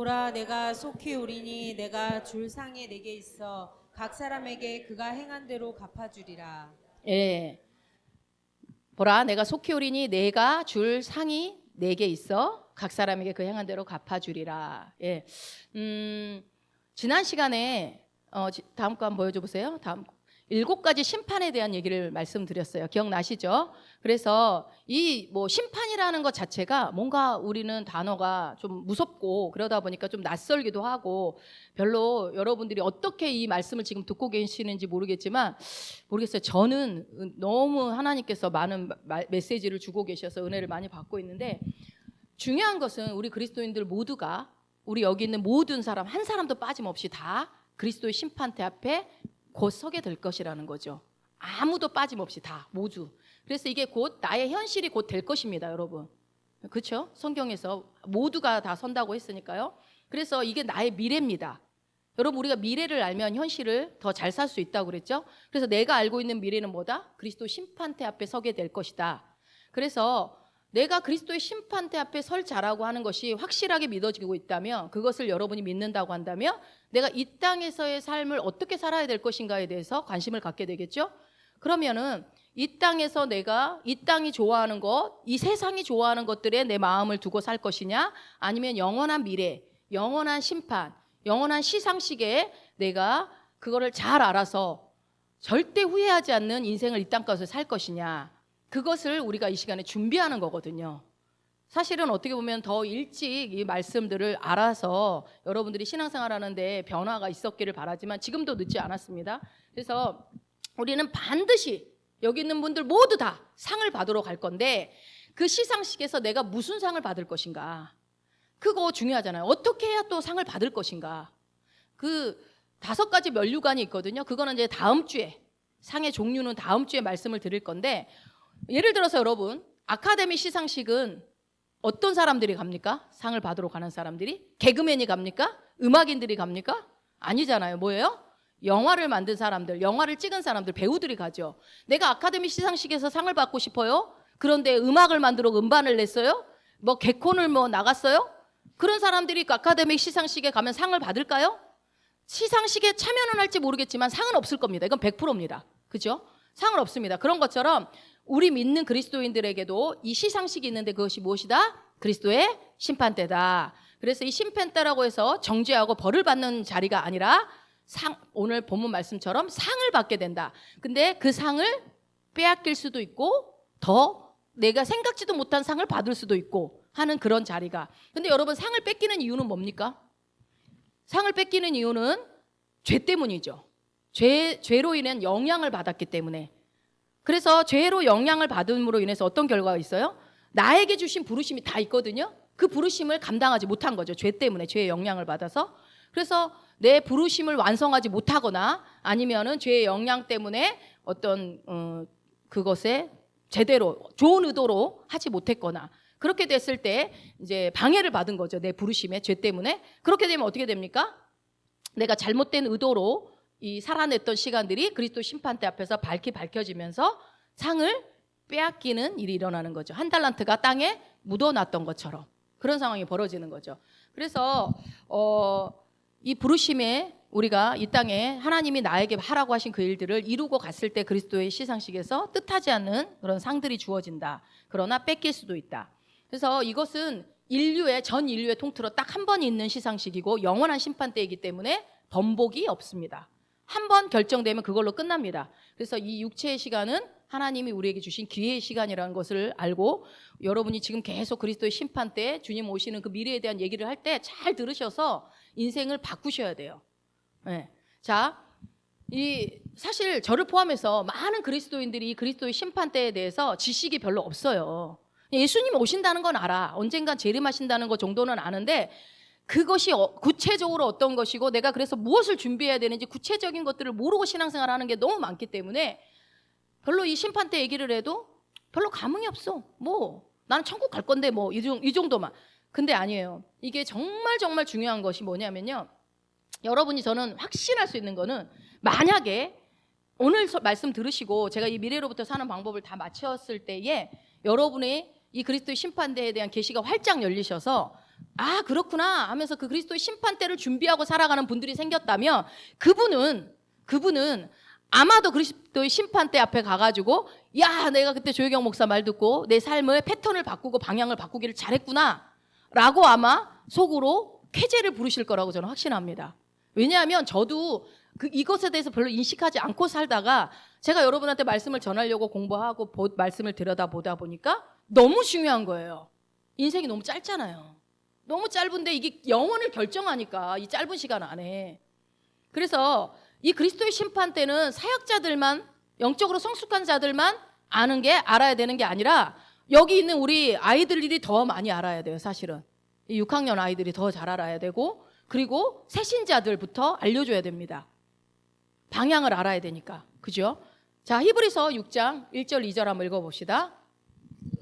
보라, 내가 속히 오리니 내가 줄 상이 내게 있어 각 사람에게 그가 행한 대로 갚아주리라. 예. 보라, 내가 속히 오리니 내가 줄 상이 내게 있어 각 사람에게 그 행한 대로 갚아주리라. 예. 지난 시간에 다음 거 한번 보여줘 보세요. 다음 7가지 심판에 대한 얘기를 말씀드렸어요. 기억나시죠? 그래서 이 뭐 심판이라는 것 자체가 뭔가 우리는 단어가 좀 무섭고 그러다 보니까 좀 낯설기도 하고 별로 여러분들이 어떻게 이 말씀을 지금 듣고 계시는지 모르겠지만 모르겠어요. 저는 너무 하나님께서 많은 메시지를 주고 계셔서 은혜를 많이 받고 있는데 중요한 것은 우리 그리스도인들 모두가 우리 여기 있는 모든 사람 한 사람도 빠짐없이 다 그리스도의 심판대 앞에 곧 서게 될 것이라는 거죠. 아무도 빠짐없이 다 모두. 그래서 이게 곧 나의 현실이 곧 될 것입니다, 여러분. 그렇죠? 성경에서 모두가 다 선다고 했으니까요. 그래서 이게 나의 미래입니다. 여러분, 우리가 미래를 알면 현실을 더 잘 살 수 있다고 그랬죠? 그래서 내가 알고 있는 미래는 뭐다? 그리스도 심판대 앞에 서게 될 것이다. 그래서 내가 그리스도의 심판대 앞에 설 자라고 하는 것이 확실하게 믿어지고 있다면, 그것을 여러분이 믿는다고 한다면 내가 이 땅에서의 삶을 어떻게 살아야 될 것인가에 대해서 관심을 갖게 되겠죠? 그러면은 이 땅에서 내가 이 땅이 좋아하는 것, 이 세상이 좋아하는 것들에 내 마음을 두고 살 것이냐, 아니면 영원한 미래, 영원한 심판, 영원한 시상식에 내가 그거를 잘 알아서 절대 후회하지 않는 인생을 이 땅가서 살 것이냐, 그것을 우리가 이 시간에 준비하는 거거든요. 사실은 어떻게 보면 더 일찍 이 말씀들을 알아서 여러분들이 신앙생활 하는데 변화가 있었기를 바라지만 지금도 늦지 않았습니다. 그래서 우리는 반드시 여기 있는 분들 모두 다 상을 받으러 갈 건데 그 시상식에서 내가 무슨 상을 받을 것인가, 그거 중요하잖아요. 어떻게 해야 또 상을 받을 것인가. 그 5가지 면류관이 있거든요. 그거는 이제 다음 주에, 상의 종류는 다음 주에 말씀을 드릴 건데, 예를 들어서 여러분, 아카데미 시상식은 어떤 사람들이 갑니까? 상을 받으러 가는 사람들이? 개그맨이 갑니까? 음악인들이 갑니까? 아니잖아요. 뭐예요? 영화를 만든 사람들, 영화를 찍은 사람들, 배우들이 가죠. 내가 아카데미 시상식에서 상을 받고 싶어요? 그런데 음악을 만들어 음반을 냈어요? 뭐 개콘을 뭐 나갔어요? 그런 사람들이 그 아카데미 시상식에 가면 상을 받을까요? 시상식에 참여는 할지 모르겠지만 상은 없을 겁니다. 이건 100%입니다. 그죠? 상은 없습니다. 그런 것처럼 우리 믿는 그리스도인들에게도 이 시상식이 있는데 그것이 무엇이다? 그리스도의 심판대다. 그래서 이 심판대라고 해서 정죄하고 벌을 받는 자리가 아니라 오늘 본문 말씀처럼 상을 받게 된다. 근데 그 상을 빼앗길 수도 있고 더 내가 생각지도 못한 상을 받을 수도 있고 하는 그런 자리가. 근데 여러분, 상을 뺏기는 이유는 뭡니까? 상을 뺏기는 이유는 죄 때문이죠. 죄로 인한 영향을 받았기 때문에. 그래서 죄로 영향을 받음으로 인해서 어떤 결과가 있어요? 나에게 주신 부르심이 다 있거든요. 그 부르심을 감당하지 못한 거죠. 죄 때문에, 죄의 영향을 받아서. 그래서 내 부르심을 완성하지 못하거나 아니면은 죄의 영향 때문에 어떤 그것에 제대로 좋은 의도로 하지 못했거나 그렇게 됐을 때 이제 방해를 받은 거죠. 내 부르심에, 죄 때문에. 그렇게 되면 어떻게 됩니까? 내가 잘못된 의도로 이 살아냈던 시간들이 그리스도 심판대 앞에서 밝혀지면서 상을 빼앗기는 일이 일어나는 거죠. 한 달란트가 땅에 묻어놨던 것처럼 그런 상황이 벌어지는 거죠. 그래서 이 부르심에 우리가 이 땅에 하나님이 나에게 하라고 하신 그 일들을 이루고 갔을 때 그리스도의 시상식에서 뜻하지 않는 그런 상들이 주어진다. 그러나 뺏길 수도 있다. 그래서 이것은 전 인류의 통틀어 딱 한 번 있는 시상식이고 영원한 심판대이기 때문에 번복이 없습니다. 한 번 결정되면 그걸로 끝납니다. 그래서 이 육체의 시간은 하나님이 우리에게 주신 기회의 시간이라는 것을 알고 여러분이 지금 계속 그리스도의 심판 때 주님 오시는 그 미래에 대한 얘기를 할 때 잘 들으셔서 인생을 바꾸셔야 돼요. 네. 자, 사실 저를 포함해서 많은 그리스도인들이 그리스도의 심판 때에 대해서 지식이 별로 없어요. 예수님 오신다는 건 알아. 언젠간 재림하신다는 것 정도는 아는데 그것이 구체적으로 어떤 것이고 내가 그래서 무엇을 준비해야 되는지 구체적인 것들을 모르고 신앙생활을 하는 게 너무 많기 때문에 별로 이 심판 때 얘기를 해도 별로 감흥이 없어. 뭐 나는 천국 갈 건데 뭐 이 정도만. 근데 아니에요. 이게 정말 정말 중요한 것이 뭐냐면요. 여러분이 저는 확신할 수 있는 거는 만약에 오늘 말씀 들으시고 제가 이 미래로부터 사는 방법을 다 마쳤을 때에 여러분의 이 그리스도의 심판대에 대한 계시가 활짝 열리셔서 아, 그렇구나 하면서 그 그리스도의 심판대를 준비하고 살아가는 분들이 생겼다면 그분은 아마도 그리스도의 심판대 앞에 가가지고 야, 내가 그때 조혜경 목사 말 듣고 내 삶의 패턴을 바꾸고 방향을 바꾸기를 잘했구나 라고 아마 속으로 쾌재를 부르실 거라고 저는 확신합니다. 왜냐하면 저도 이것에 대해서 별로 인식하지 않고 살다가 제가 여러분한테 말씀을 전하려고 공부하고 말씀을 들여다보다 보니까 너무 중요한 거예요. 인생이 너무 짧잖아요. 너무 짧은데 이게 영혼을 결정하니까 이 짧은 시간 안에. 그래서 이 그리스도의 심판 때는 사역자들만, 영적으로 성숙한 자들만 알아야 되는 게 아니라 여기 있는 우리 아이들이 더 많이 알아야 돼요. 사실은 이 6학년 아이들이 더 잘 알아야 되고, 그리고 새신자들부터 알려줘야 됩니다. 방향을 알아야 되니까. 그죠? 자, 히브리서 6장 1절 2절 한번 읽어봅시다.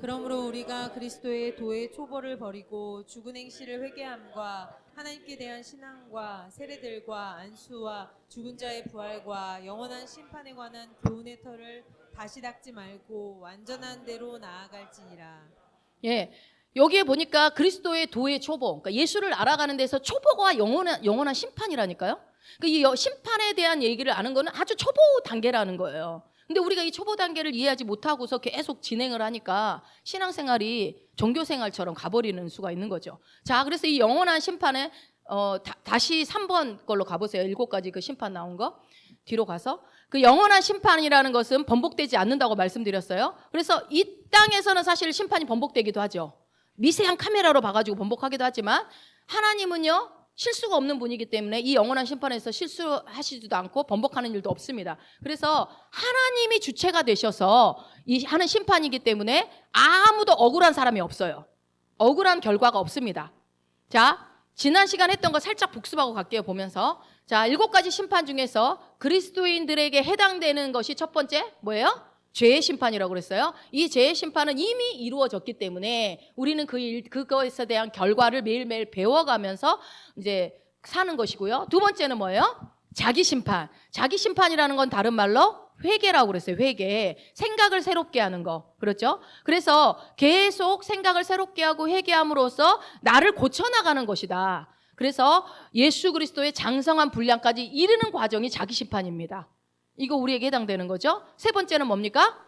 그러므로 우리가 그리스도의 도의 초보를 버리고 죽은 행실을 회개함과 하나님께 대한 신앙과 세례들과 안수와 죽은 자의 부활과 영원한 심판에 관한 교훈의 털을 다시 닦지 말고 완전한 대로 나아갈지니라. 예, 여기에 보니까 그리스도의 도의 초보, 그러니까 예수를 알아가는 데서 초보가 영원한 심판이라니까요. 이 심판에 대한 얘기를 아는 거는 아주 초보 단계라는 거예요. 근데 우리가 이 초보 단계를 이해하지 못하고서 계속 진행을 하니까 신앙생활이 종교생활처럼 가버리는 수가 있는 거죠. 자, 그래서 이 영원한 심판에 다시 3번 걸로 가보세요. 7가지 그 심판 나온 거. 뒤로 가서 그 영원한 심판이라는 것은 번복되지 않는다고 말씀드렸어요. 그래서 이 땅에서는 사실 심판이 번복되기도 하죠. 미세한 카메라로 봐가지고 번복하기도 하지만 하나님은요, 실수가 없는 분이기 때문에 이 영원한 심판에서 실수하시지도 않고 번복하는 일도 없습니다. 그래서 하나님이 주체가 되셔서 이 하는 심판이기 때문에 아무도 억울한 사람이 없어요. 억울한 결과가 없습니다. 자, 지난 시간 했던 거 살짝 복습하고 갈게요. 보면서. 자, 7가지 심판 중에서 그리스도인들에게 해당되는 것이 첫 번째 뭐예요? 죄의 심판이라고 그랬어요. 이 죄의 심판은 이미 이루어졌기 때문에 우리는 그것에 대한 결과를 매일매일 배워가면서 이제 사는 것이고요. 두 번째는 뭐예요? 자기 심판. 자기 심판이라는 건 다른 말로 회개라고 그랬어요. 회개. 생각을 새롭게 하는 거. 그렇죠? 그래서 계속 생각을 새롭게 하고 회개함으로써 나를 고쳐나가는 것이다. 그래서 예수 그리스도의 장성한 분량까지 이르는 과정이 자기 심판입니다. 이거 우리에게 해당되는 거죠. 세 번째는 뭡니까?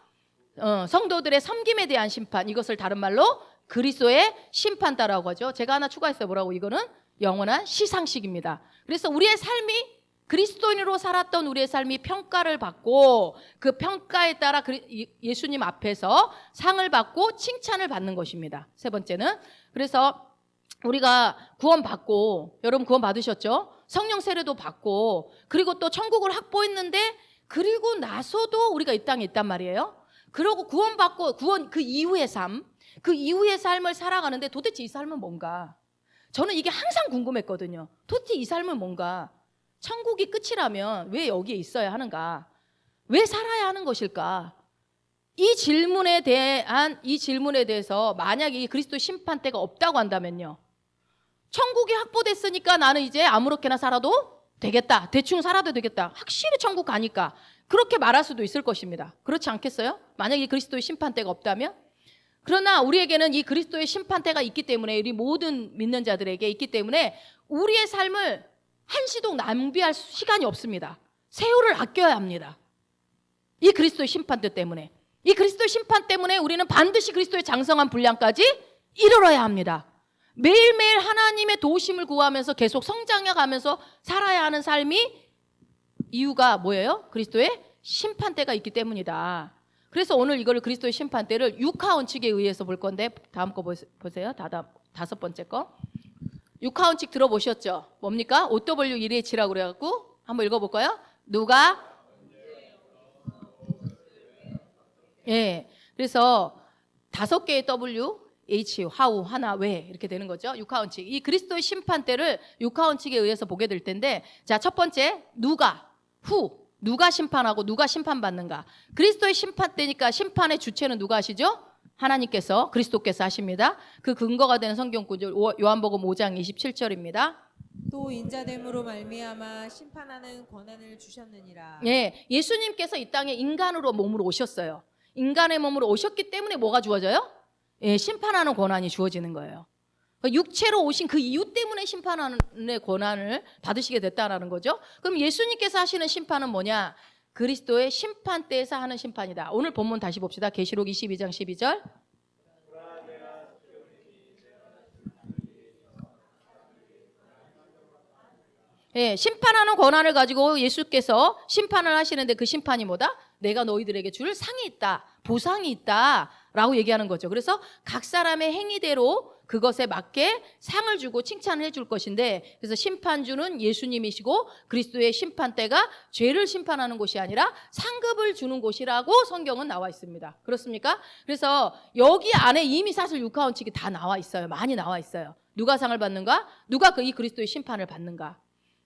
성도들의 섬김에 대한 심판. 이것을 다른 말로 그리스도의 심판다라고 하죠. 제가 하나 추가했어요. 뭐라고? 이거는 영원한 시상식입니다. 그래서 우리의 삶이 그리스도인으로 살았던 우리의 삶이 평가를 받고 그 평가에 따라 예수님 앞에서 상을 받고 칭찬을 받는 것입니다. 세 번째는. 그래서 우리가 구원 받고, 여러분 구원 받으셨죠? 성령 세례도 받고, 그리고 또 천국을 확보했는데 그리고 나서도 우리가 이 땅에 있단 말이에요. 그러고 구원받고 그 이후의 삶, 그 이후의 삶을 살아가는데 도대체 이 삶은 뭔가? 저는 이게 항상 궁금했거든요. 도대체 이 삶은 뭔가? 천국이 끝이라면 왜 여기에 있어야 하는가? 왜 살아야 하는 것일까? 이 질문에 대해서 만약에 이 그리스도 심판대가 없다고 한다면요. 천국이 확보됐으니까 나는 이제 아무렇게나 살아도 되겠다. 대충 살아도 되겠다. 확실히 천국 가니까. 그렇게 말할 수도 있을 것입니다. 그렇지 않겠어요? 만약에 그리스도의 심판대가 없다면? 그러나 우리에게는 이 그리스도의 심판대가 있기 때문에, 우리 모든 믿는 자들에게 있기 때문에 우리의 삶을 한시도 낭비할 시간이 없습니다. 세월을 아껴야 합니다. 이 그리스도의 심판대 때문에. 이 그리스도의 심판 때문에 우리는 반드시 그리스도의 장성한 분량까지 이르러야 합니다. 매일매일 하나님의 도우심을 구하면서 계속 성장해가면서 살아야 하는 삶이 이유가 뭐예요? 그리스도의 심판대가 있기 때문이다. 그래서 오늘 이걸 그리스도의 심판대를 육하 원칙에 의해서 볼 건데, 다음 거 보세요. 5번째 거. 육하 원칙 들어보셨죠? 뭡니까? OW1H라고 그래갖고 한번 읽어볼까요? 누가? 예. 그래서 5개의 W, H, how, 하나, 왜 이렇게 되는 거죠. 육하 원칙. 이 그리스도의 심판대를 육하 원칙에 의해서 보게 될 텐데, 자, 첫 번째 누가, who, 누가 심판하고 누가 심판받는가. 그리스도의 심판대니까 심판의 주체는 누가 하시죠? 하나님께서, 그리스도께서 하십니다. 그 근거가 되는 성경 구절 요한복음 5장 27절입니다. 또 인자됨으로 말미암아 심판하는 권한을 주셨느니라. 예, 예수님께서 이 땅에 인간으로 몸으로 오셨어요. 인간의 몸으로 오셨기 때문에 뭐가 주어져요? 예, 심판하는 권한이 주어지는 거예요. 육체로 오신 그 이유 때문에 심판의 권한을 받으시게 됐다는 거죠. 그럼 예수님께서 하시는 심판은 뭐냐? 그리스도의 심판대에서 하는 심판이다. 오늘 본문 다시 봅시다. 계시록 22장 12절. 예, 심판하는 권한을 가지고 예수께서 심판을 하시는데 그 심판이 뭐다? 내가 너희들에게 줄 상이 있다, 보상이 있다라고 얘기하는 거죠. 그래서 각 사람의 행위대로 그것에 맞게 상을 주고 칭찬을 해줄 것인데, 그래서 심판주는 예수님이시고 그리스도의 심판대가 죄를 심판하는 곳이 아니라 상급을 주는 곳이라고 성경은 나와 있습니다. 그렇습니까? 그래서 여기 안에 이미 사실 육하원칙이 다 나와 있어요. 많이 나와 있어요. 누가 상을 받는가? 누가 이 그리스도의 심판을 받는가?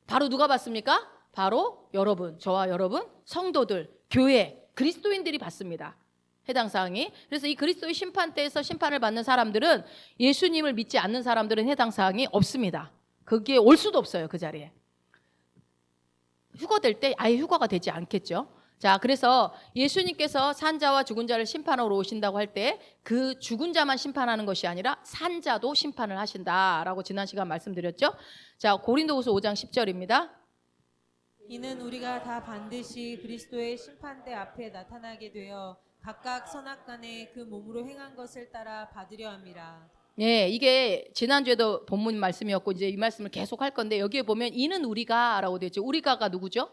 바로 누가 받습니까? 바로 여러분, 저와 여러분, 성도들, 교회, 그리스도인들이 받습니다. 해당 사항이. 그래서 이 그리스도의 심판대에서 심판을 받는 사람들은, 예수님을 믿지 않는 사람들은 해당 사항이 없습니다. 거기에 올 수도 없어요. 그 자리에. 휴거될 때 아예 휴거가 되지 않겠죠. 자, 그래서 예수님께서 산자와 죽은 자를 심판하러 오신다고 할 때 그 죽은 자만 심판하는 것이 아니라 산자도 심판을 하신다라고 지난 시간 말씀드렸죠. 자, 고린도후서 5장 10절입니다. 이는 우리가 다 반드시 그리스도의 심판대 앞에 나타나게 되어 각각 선악간에 그 몸으로 행한 것을 따라 받으려 함이라. 예, 이게 지난주에도 본문 말씀이었고 이제 이 말씀을 계속 할 건데, 여기에 보면 이는 우리가라고 되어 있죠. 우리가가 누구죠?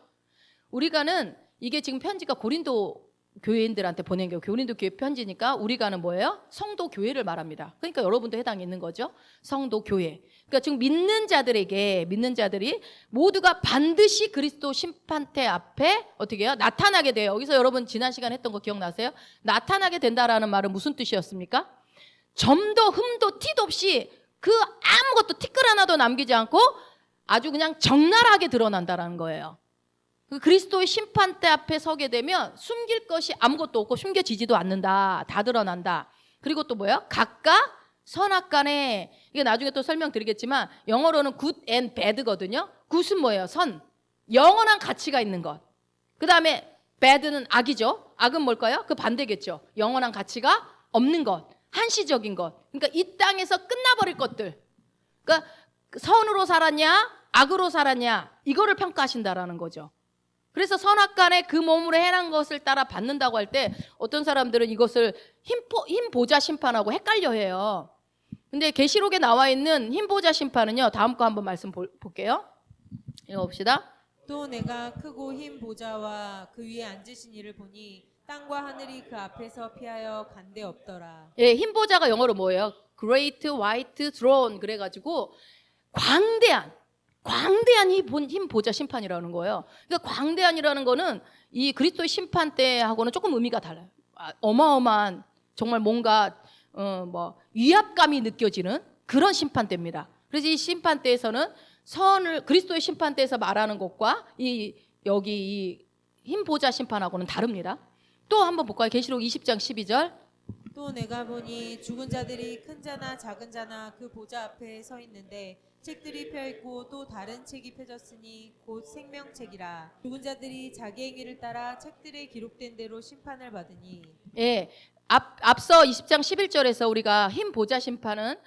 우리가는, 이게 지금 편지가 고린도 교회인들한테 보낸 게 고린도 교회 편지니까 우리가는 뭐예요? 성도 교회를 말합니다. 그러니까 여러분도 해당이 있는 거죠. 성도 교회. 그러니까 지금 믿는 자들이 모두가 반드시 그리스도 심판대 앞에 어떻게 해요? 나타나게 돼요. 여기서 여러분 지난 시간에 했던 거 기억나세요? 나타나게 된다라는 말은 무슨 뜻이었습니까? 점도 흠도 티도 없이 그 아무것도 티끌 하나도 남기지 않고 아주 그냥 적나라하게 드러난다라는 거예요. 그리스도의 심판대 앞에 서게 되면 숨길 것이 아무것도 없고 숨겨지지도 않는다. 다 드러난다. 그리고 또 뭐예요? 각각 선악간에, 이게 나중에 또 설명드리겠지만 영어로는 good and bad거든요. good은 뭐예요? 선, 영원한 가치가 있는 것. 그 다음에 bad는 악이죠. 악은 뭘까요? 그 반대겠죠. 영원한 가치가 없는 것, 한시적인 것. 그러니까 이 땅에서 끝나버릴 것들. 그러니까 선으로 살았냐 악으로 살았냐, 이거를 평가하신다라는 거죠. 그래서 선악간에 그 몸으로 행한 것을 따라 받는다고 할 때 어떤 사람들은 이것을 힘보자 심판하고 헷갈려해요. 근데 계시록에 나와 있는 힘보자 심판은요, 다음 거 한번 말씀 볼게요. 읽어봅시다. 또 내가 크고 흰 보좌와 그 위에 앉으신 이를 보니 땅과 하늘이 그 앞에서 피하여 간데 없더라. 예, 힘보자가 영어로 뭐예요? Great White Throne. 그래가지고 광대한 힘 보자 심판이라는 거예요. 그러니까 광대한이라는 거는 이 그리스도의 심판 때하고는 조금 의미가 달라요. 어마어마한, 정말 뭔가 위압감이 느껴지는 그런 심판 때입니다. 그래서 이 심판 때에서는 그리스도의 심판 때에서 말하는 것과 여기 이 힘 보자 심판하고는 다릅니다. 또 한번 볼까요? 계시록 20장 12절. 또 내가 보니 죽은 자들이 큰 자나 작은 자나 그 보좌 앞에 서 있는데 책들이 펴 있고 또 다른 책이 펴졌으니 곧 생명책이라. 죽은 자들이 자기 행위를 따라 책들에 기록된 대로 심판을 받으니. 예, 앞서 20장 11절에서 우리가 힘 보자 심판은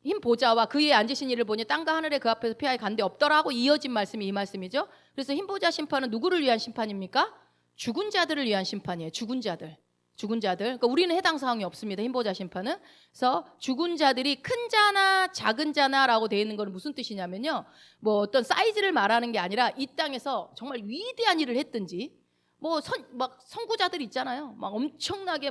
힘 보자와 그 위에 앉으신 이를 보니 땅과 하늘에 그 앞에서 피하여 간데 없더라 하고 이어진 말씀이 이 말씀이죠. 그래서 힘 보자 심판은 누구를 위한 심판입니까? 죽은 자들을 위한 심판이에요. 죽은 자들. 그러니까 우리는 해당 사항이 없습니다. 힘보자 심판은. 그래서 죽은 자들이 큰 자나 작은 자나라고 되어 있는 건 무슨 뜻이냐면요, 뭐 어떤 사이즈를 말하는 게 아니라 이 땅에서 정말 위대한 일을 했든지, 막 선구자들 있잖아요. 막 엄청나게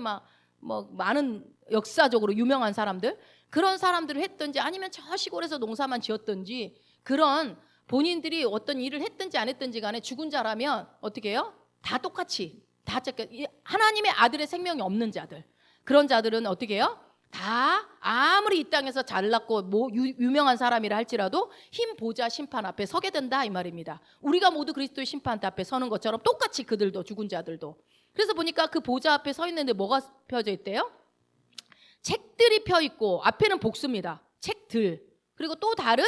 많은 역사적으로 유명한 사람들, 그런 사람들을 했든지, 아니면 저 시골에서 농사만 지었든지, 그런 본인들이 어떤 일을 했든지 안 했든지 간에 죽은 자라면 어떻게 해요? 다 똑같이. 하나님의 아들의 생명이 없는 자들, 그런 자들은 어떻게 해요? 다 아무리 이 땅에서 잘났고 유명한 사람이라 할지라도 힘 보자 심판 앞에 서게 된다, 이 말입니다. 우리가 모두 그리스도의 심판 앞에 서는 것처럼 똑같이 그들도, 죽은 자들도. 그래서 보니까 그 보좌 앞에 서 있는데 뭐가 펴져 있대요? 책들이 펴 있고, 앞에는 복수입니다. 책들. 그리고 또 다른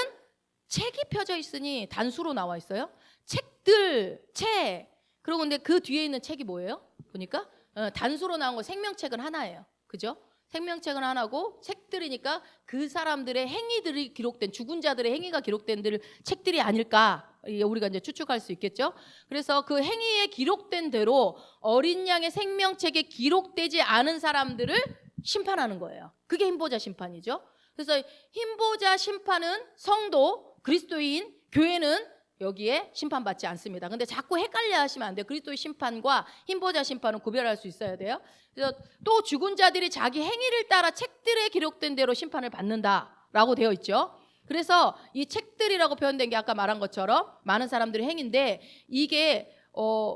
책이 펴져 있으니 단수로 나와 있어요. 책들, 책. 그리고 근데 그 뒤에 있는 책이 뭐예요? 보니까 단수로 나온 거 생명책은 하나예요. 그죠? 생명책은 하나고 책들이니까 그 사람들의 행위들이 기록된 죽은 자들의 행위가 기록된 책들이 아닐까 우리가 이제 추측할 수 있겠죠. 그래서 그 행위에 기록된 대로 어린 양의 생명책에 기록되지 않은 사람들을 심판하는 거예요. 그게 흰보자 심판이죠. 그래서 흰보자 심판은 성도, 그리스도인, 교회는 여기에 심판받지 않습니다. 근데 자꾸 헷갈려 하시면 안 돼요. 그리스도의 심판과 흰보자 심판은 구별할 수 있어야 돼요. 그래서 또 죽은 자들이 자기 행위를 따라 책들에 기록된 대로 심판을 받는다라고 되어 있죠. 그래서 이 책들이라고 표현된 게 아까 말한 것처럼 많은 사람들의 행위인데 이게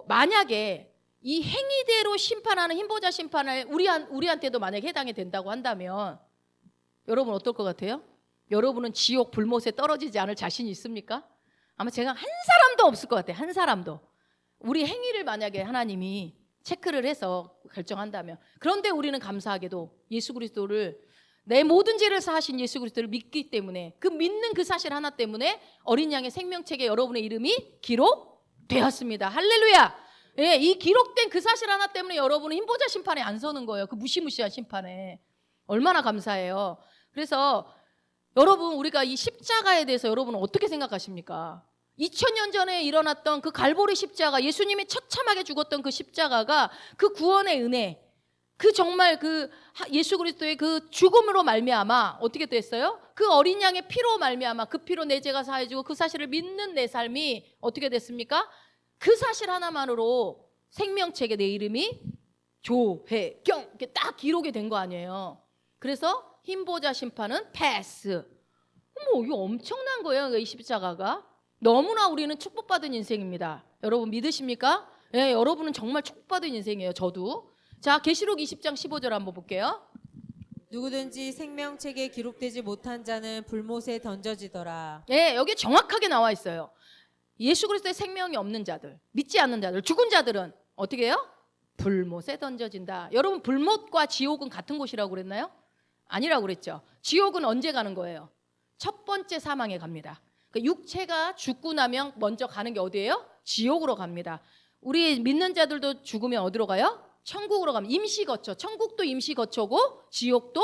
만약에 이 행위대로 심판하는 흰보자 심판을 우리한테도 만약에 해당이 된다고 한다면 여러분 어떨 것 같아요? 여러분은 지옥 불못에 떨어지지 않을 자신이 있습니까? 아마 제가 한 사람도 없을 것 같아요. 한 사람도. 우리 행위를 만약에 하나님이 체크를 해서 결정한다면. 그런데 우리는 감사하게도 예수 그리스도를 내 모든 죄를 사하신 예수 그리스도를 믿기 때문에 그 믿는 그 사실 하나 때문에 어린 양의 생명책에 여러분의 이름이 기록되었습니다. 할렐루야. 예, 이 기록된 그 사실 하나 때문에 여러분은 흰보자 심판에 안 서는 거예요. 그 무시무시한 심판에. 얼마나 감사해요. 그래서 여러분 우리가 이 십자가에 대해서 여러분은 어떻게 생각하십니까? 2000년 전에 일어났던 그 갈보리 십자가, 예수님이 처참하게 죽었던 그 십자가가 그 구원의 은혜, 그 정말 그 예수 그리스도의 그 죽음으로 말미암아 어떻게 됐어요? 그 어린 양의 피로 말미암아 그 피로 내 죄가 사해지고 그 사실을 믿는 내 삶이 어떻게 됐습니까? 그 사실 하나만으로 생명책에 내 이름이 조혜경 이렇게 딱 기록이 된 거 아니에요. 그래서 흰보자 심판은 패스. 이거 엄청난 거예요. 이 십자가가. 너무나 우리는 축복받은 인생입니다. 여러분 믿으십니까? 예, 여러분은 정말 축복받은 인생이에요. 저도. 자, 계시록 20장 15절 한번 볼게요. 누구든지 생명책에 기록되지 못한 자는 불못에 던져지더라. 예, 여기 정확하게 나와 있어요. 예수 그리스도의 생명이 없는 자들, 믿지 않는 자들, 죽은 자들은 어떻게 해요? 불못에 던져진다. 여러분 불못과 지옥은 같은 곳이라고 그랬나요? 아니라고 그랬죠. 지옥은 언제 가는 거예요? 첫 번째 사망에 갑니다. 육체가 죽고 나면 먼저 가는 게 어디예요? 지옥으로 갑니다. 우리 믿는 자들도 죽으면 어디로 가요? 천국으로 가면 임시 거처. 천국도 임시 거처고 지옥도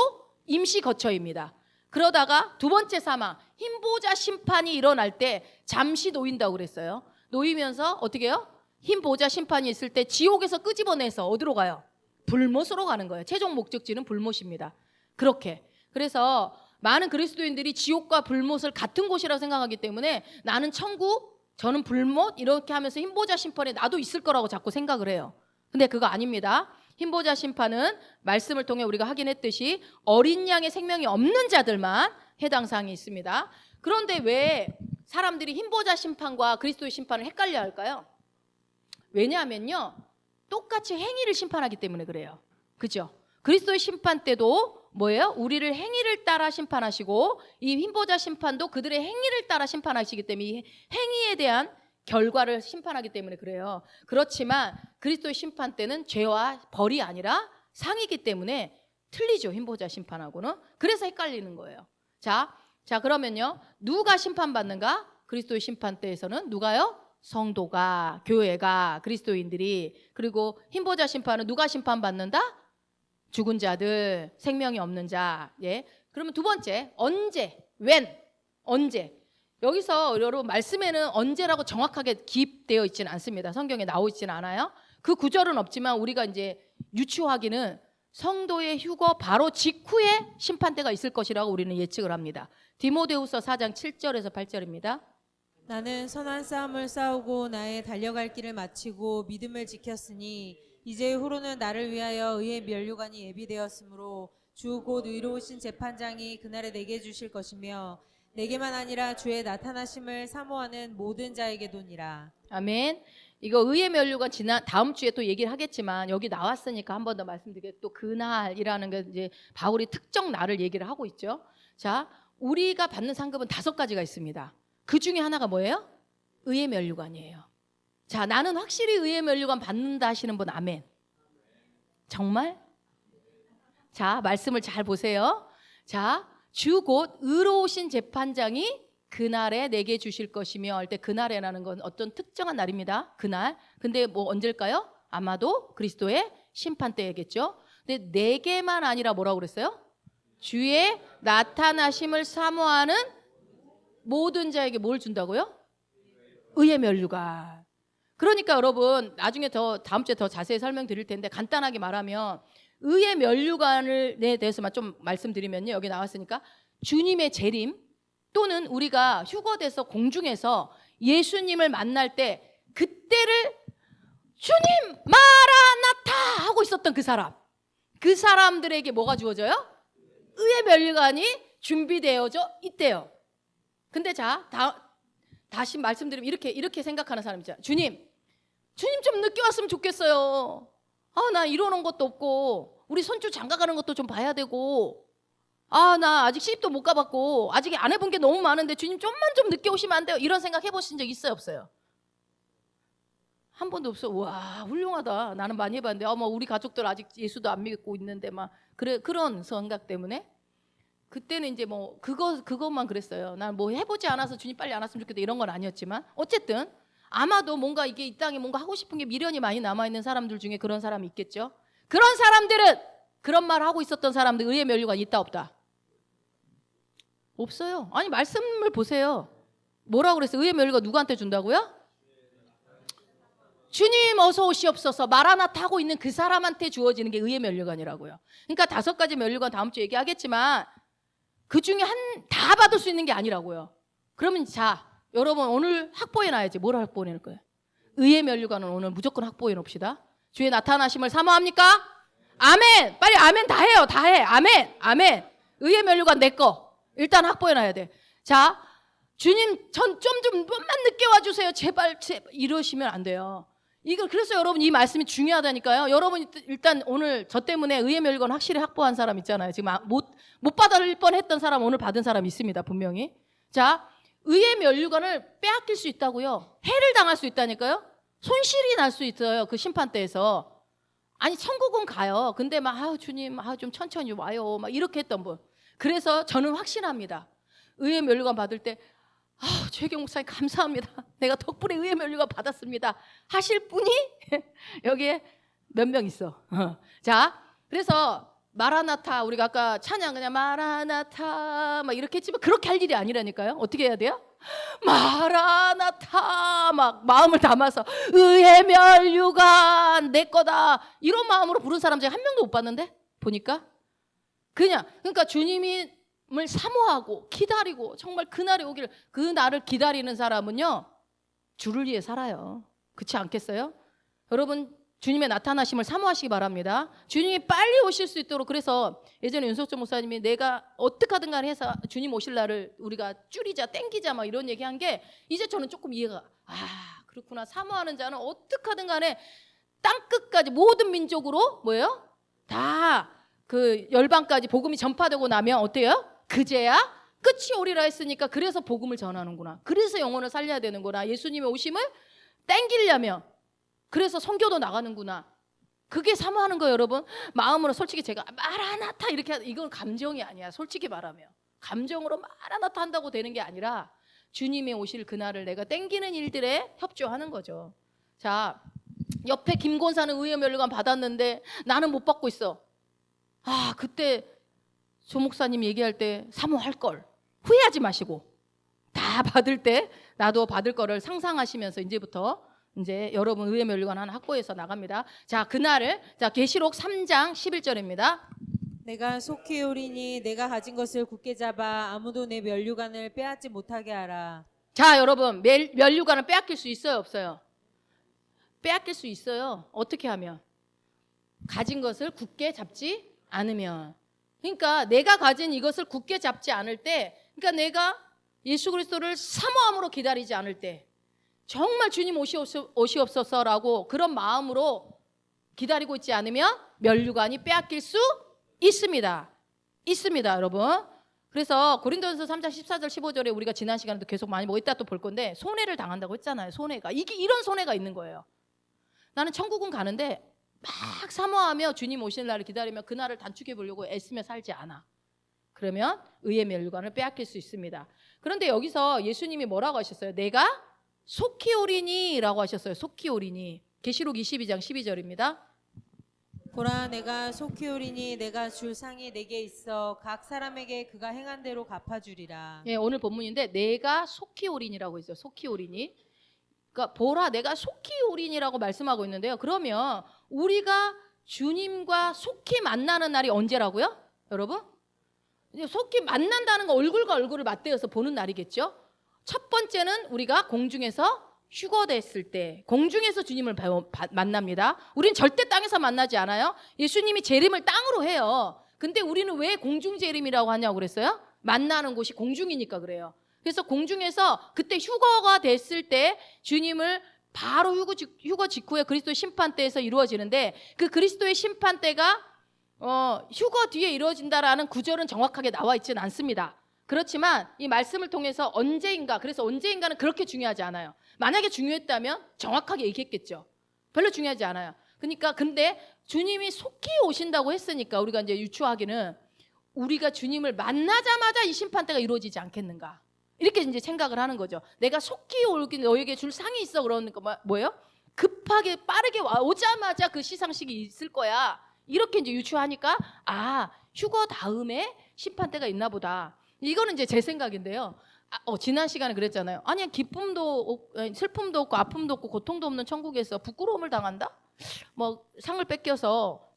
임시 거처입니다. 그러다가 두 번째 사망, 흰보자 심판이 일어날 때 잠시 놓인다고 그랬어요. 놓이면서 어떻게 해요? 흰보자 심판이 있을 때 지옥에서 끄집어내서 어디로 가요? 불못으로 가는 거예요. 최종 목적지는 불못입니다. 그렇게. 그래서 많은 그리스도인들이 지옥과 불못을 같은 곳이라고 생각하기 때문에 나는 천국, 저는 불못 이렇게 하면서 흰보자 심판에 나도 있을 거라고 자꾸 생각을 해요. 근데 그거 아닙니다. 흰보자 심판은 말씀을 통해 우리가 확인했듯이 어린 양의 생명이 없는 자들만 해당 사항이 있습니다. 그런데 왜 사람들이 흰보자 심판과 그리스도의 심판을 헷갈려 할까요? 왜냐하면요. 똑같이 행위를 심판하기 때문에 그래요. 그죠? 그리스도의 심판 때도 뭐예요? 우리를 행위를 따라 심판하시고 이 흰보자 심판도 그들의 행위를 따라 심판하시기 때문에 이 행위에 대한 결과를 심판하기 때문에 그래요. 그렇지만 그리스도의 심판 때는 죄와 벌이 아니라 상이기 때문에 틀리죠. 흰보자 심판하고는. 그래서 헷갈리는 거예요. 자 그러면요. 누가 심판받는가? 그리스도의 심판 때에서는 누가요? 성도가, 교회가, 그리스도인들이. 그리고 흰보자 심판은 누가 심판받는다? 죽은 자들, 생명이 없는 자. 예. 그러면 두 번째, 언제? when? 언제? 여기서 여러분 말씀에는 언제라고 정확하게 기입되어 있지는 않습니다. 성경에 나오 있지는 않아요. 그 구절은 없지만 우리가 이제 유추하기는 성도의 휴거 바로 직후에 심판대가 있을 것이라고 우리는 예측을 합니다. 디모데후서 4장 7절에서 8절입니다. 나는 선한 싸움을 싸우고 나의 달려갈 길을 마치고 믿음을 지켰으니 이제 후로는 나를 위하여 의의 면류관이 예비되었으므로 주 곧 의로우신 재판장이 그날에 내게 주실 것이며 내게만 아니라 주의 나타나심을 사모하는 모든 자에게도니라. 아멘. 이거 의의 면류관 다음 주에 또 얘기를 하겠지만 여기 나왔으니까 한 번 더 말씀드리게 또 그날이라는 게 이제 바울이 특정 날을 얘기를 하고 있죠. 자, 우리가 받는 상급은 5가지가 있습니다. 그 중에 하나가 뭐예요? 의의 면류관이에요. 자, 나는 확실히 의의 면류관 받는다 하시는 분 아멘. 정말? 자, 말씀을 잘 보세요. 자, 주 곧 의로우신 재판장이 그날에 내게 주실 것이며 할 때 그날에라는 건 어떤 특정한 날입니다. 그날. 근데 뭐 언제일까요? 아마도 그리스도의 심판 때겠죠. 근데 내게만 아니라 뭐라고 그랬어요? 주의 나타나심을 사모하는 모든 자에게 뭘 준다고요? 의의 면류관. 그러니까 여러분 나중에 더 다음 주에 더 자세히 설명드릴 텐데 간단하게 말하면 의의 면류관에 대해서만 좀 말씀드리면요. 여기 나왔으니까 주님의 재림 또는 우리가 휴거돼서 공중에서 예수님을 만날 때 그때를 주님 마라나타 하고 있었던 그 사람, 그 사람들에게 뭐가 주어져요? 의의 면류관이 준비되어져 있대요. 근데 자 다시 말씀드리면 이렇게 생각하는 사람 있잖아요. 주님 좀 늦게 왔으면 좋겠어요. 나 이러는 것도 없고 우리 손주 장가가는 것도 좀 봐야 되고 나 아직 시집도 못 가봤고 아직 안 해본 게 너무 많은데 주님 좀만 좀 늦게 오시면 안 돼요? 이런 생각 해보신 적 있어요 없어요? 한 번도 없어. 와 훌륭하다. 나는 많이 해봤는데 뭐 우리 가족들 아직 예수도 안 믿고 있는데 막 그런 생각 때문에 그때는 이제 뭐 그것만 그랬어요. 난 뭐 해보지 않아서 주님 빨리 안 왔으면 좋겠다 이런 건 아니었지만 어쨌든 아마도 뭔가 이게 이 땅에 뭔가 하고 싶은 게 미련이 많이 남아있는 사람들 중에 그런 사람이 있겠죠. 그런 사람들은 그런 말 하고 있었던 사람들 의의 면류관 있다 없다? 없어요. 아니 말씀을 보세요. 뭐라고 그랬어요? 의의 면류관 누구한테 준다고요? 주님 어서 오시옵소서 마라나타 하고 있는 그 사람한테 주어지는 게 의의 면류관이라고요. 그러니까 5가지 면류관 다음 주에 얘기하겠지만 그 중에 다 받을 수 있는 게 아니라고요. 그러면 자 여러분 오늘 확보해 놔야지. 뭘 확보해 놓을 거예요? 의의 면류관은 오늘 무조건 확보해 놓읍시다. 주의 나타나심을 사모합니까? 아멘. 빨리 아멘 다 해요. 다 해. 아멘. 아멘. 의의 면류관 내 거 일단 확보해 놔야 돼. 자 주님 전 좀만 늦게 와주세요. 제발 이러시면 안 돼요. 그래서 여러분 이 말씀이 중요하다니까요. 여러분 일단 오늘 저 때문에 의의 면류관 확실히 확보한 사람 있잖아요. 지금 못 받을 뻔했던 사람 오늘 받은 사람 있습니다. 분명히. 자 의의 면류관을 빼앗길 수 있다고요. 해를 당할 수 있다니까요. 손실이 날 수 있어요. 그 심판대에서. 아니 천국은 가요. 근데 막 주님 좀 천천히 와요. 막 이렇게 했던 분. 그래서 저는 확신합니다. 의의 면류관 받을 때 최경 목사님 감사합니다. 내가 덕분에 의의 면류관 받았습니다. 하실 분이 여기에 몇 명 있어. 자, 그래서 마라나타 우리가 아까 찬양 그냥 마라나타 막 이렇게 했지만 그렇게 할 일이 아니라니까요. 어떻게 해야 돼요? 마라나타 막 마음을 담아서 의의 면류관 내 거다 이런 마음으로 부른 사람 중에 한 명도 못 봤는데 보니까 그러니까 주님을 사모하고 기다리고 정말 그날이 오기를 그 날을 기다리는 사람은요 주를 위해 살아요. 그렇지 않겠어요? 여러분 주님의 나타나심을 사모하시기 바랍니다. 주님이 빨리 오실 수 있도록 그래서 예전에 윤석철 목사님이 내가 어떻게 하든 간에 해서 주님 오실 날을 우리가 줄이자 땡기자 막 이런 얘기한 게 이제 저는 조금 이해가 그렇구나. 사모하는 자는 어떻게 하든 간에 땅끝까지 모든 민족으로 뭐예요? 다 그 열방까지 복음이 전파되고 나면 어때요? 그제야 끝이 오리라 했으니까 그래서 복음을 전하는구나. 그래서 영혼을 살려야 되는구나. 예수님의 오심을 땡기려면 그래서 선교도 나가는구나. 그게 사모하는 거예요, 여러분. 마음으로 솔직히 제가 마라나타 이렇게 이건 감정이 아니야. 솔직히 말하면 감정으로 마라나타 한다고 되는 게 아니라 주님의 오실 그날을 내가 땡기는 일들에 협조하는 거죠. 자, 옆에 김권사는 의의 면류관 받았는데 나는 못 받고 있어. 그때 조 목사님 얘기할 때 사모할 걸 후회하지 마시고 다 받을 때 나도 받을 거를 상상하시면서 이제부터 이제 여러분 의의 면류관 하나 확보해서 나갑니다. 자, 그날을 계시록 3장 11절입니다. 내가 속히 오리니 내가 가진 것을 굳게 잡아 아무도 내 면류관을 빼앗지 못하게 하라. 자, 여러분 면류관을 빼앗길 수 있어요, 없어요? 빼앗길 수 있어요. 어떻게 하면? 가진 것을 굳게 잡지 않으면. 그러니까 내가 가진 이것을 굳게 잡지 않을 때, 그러니까 내가 예수 그리스도를 사모함으로 기다리지 않을 때, 정말 주님 오시옵소서라고 그런 마음으로 기다리고 있지 않으면 면류관이 빼앗길 수 있습니다. 여러분. 그래서 고린도전서 3장 14절 15절에 우리가 지난 시간에도 계속 많이 이따 또 볼 건데 손해를 당한다고 했잖아요. 손해가. 이런 손해가 있는 거예요. 나는 천국은 가는데 막 사모하며 주님 오시는 날을 기다리며 그날을 단축해 보려고 애쓰며 살지 않아. 그러면 의의 면류관을 빼앗길 수 있습니다. 그런데 여기서 예수님이 뭐라고 하셨어요? 내가 속히 오리니 라고 하셨어요. 속히 오리니. 계시록 22장 12절입니다. 보라 내가 속히 오리니 내가 줄 상이 내게 있어 각 사람에게 그가 행한 대로 갚아주리라. 예, 오늘 본문인데 내가 속히 오리니라고 있어요. 속히 오리니. 그러니까 보라 내가 속히 오리니라고 말씀하고 있는데요. 그러면 우리가 주님과 속히 만나는 날이 언제라고요? 여러분? 속히 만난다는 거 얼굴과 얼굴을 맞대어서 보는 날이겠죠. 첫 번째는 우리가 공중에서 휴거됐을 때 공중에서 주님을 만납니다. 우리는 절대 땅에서 만나지 않아요. 예수님이 재림을 땅으로 해요. 근데 우리는 왜 공중 재림이라고 하냐고 그랬어요? 만나는 곳이 공중이니까 그래요. 그래서 공중에서 그때 휴거가 됐을 때 주님을 바로 휴거 직후에 그리스도의 심판대에서 이루어지는데 그 그리스도의 심판대가 휴거 뒤에 이루어진다라는 구절은 정확하게 나와 있지는 않습니다. 그렇지만 이 말씀을 통해서 언제인가, 그래서 언제인가는 그렇게 중요하지 않아요. 만약에 중요했다면 정확하게 얘기했겠죠. 별로 중요하지 않아요. 그러니까 근데 주님이 속히 오신다고 했으니까 우리가 이제 유추하기는 우리가 주님을 만나자마자 이 심판대가 이루어지지 않겠는가. 이렇게 이제 생각을 하는 거죠. 내가 속히 오긴 너에게 줄 상이 있어 그러니까 뭐예요? 급하게 빠르게 오자마자 그 시상식이 있을 거야. 이렇게 이제 유추하니까 휴거 다음에 심판대가 있나 보다. 이거는 이제 제 생각인데요. 지난 시간에 그랬잖아요. 아니 기쁨도 슬픔도 없고 아픔도 없고 고통도 없는 천국에서 부끄러움을 당한다? 뭐 상을 뺏겨서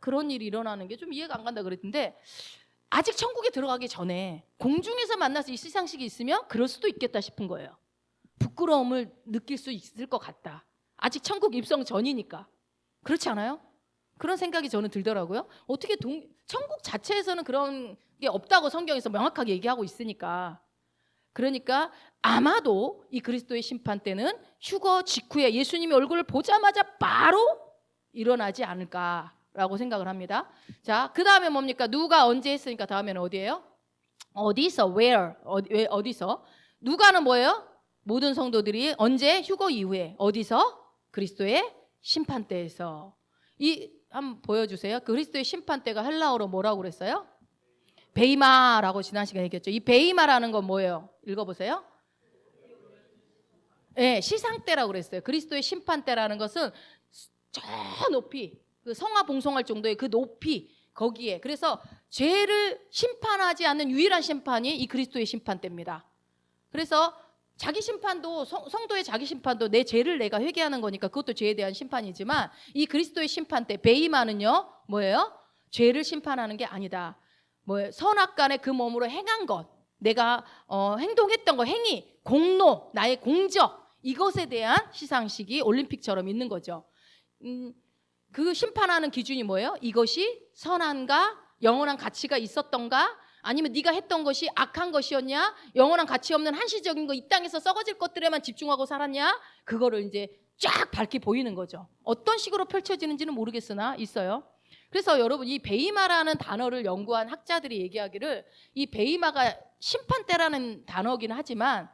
그런 일이 일어나는 게 좀 이해가 안 간다 그랬는데 아직 천국에 들어가기 전에 공중에서 만나서 이 시상식이 있으면 그럴 수도 있겠다 싶은 거예요. 부끄러움을 느낄 수 있을 것 같다. 아직 천국 입성 전이니까. 그렇지 않아요? 그런 생각이 저는 들더라고요. 어떻게 천국 자체에서는 그런 게 없다고 성경에서 명확하게 얘기하고 있으니까. 그러니까 아마도 이 그리스도의 심판 때는 휴거 직후에 예수님의 얼굴을 보자마자 바로 일어나지 않을까라고 생각을 합니다. 자, 그 다음에 뭡니까? 누가 언제 했으니까 다음에는 어디예요? 어디서? where? 어디서? 누가는 뭐예요? 모든 성도들이 언제? 휴거 이후에. 어디서? 그리스도의 심판 때에서. 한번 보여주세요. 그리스도의 심판 때가 헬라어로 뭐라고 그랬어요? 베이마라고 지난 시간에 얘기했죠. 이 베이마라는 건 뭐예요? 읽어보세요. 네, 시상대라고 그랬어요. 그리스도의 심판대라는 것은 저 높이 그 성화 봉송할 정도의 그 높이 거기에 그래서 죄를 심판하지 않는 유일한 심판이 이 그리스도의 심판대입니다. 그래서 자기 심판도 성도의 자기 심판도 내 죄를 내가 회개하는 거니까 그것도 죄에 대한 심판이지만 이 그리스도의 심판대 베이마는요 뭐예요? 죄를 심판하는 게 아니다. 뭐예요? 선악간에 그 몸으로 행한 것, 내가 행동했던 거, 행위, 공로, 나의 공적 이것에 대한 시상식이 올림픽처럼 있는 거죠. 그 심판하는 기준이 뭐예요? 이것이 선한가, 영원한 가치가 있었던가, 아니면 네가 했던 것이 악한 것이었냐, 영원한 가치 없는 한시적인 거, 이 땅에서 썩어질 것들에만 집중하고 살았냐, 그거를 이제 쫙 밝게 보이는 거죠. 어떤 식으로 펼쳐지는지는 모르겠으나 있어요. 그래서 여러분 이 베이마라는 단어를 연구한 학자들이 얘기하기를 이 베이마가 심판대라는 단어긴 하지만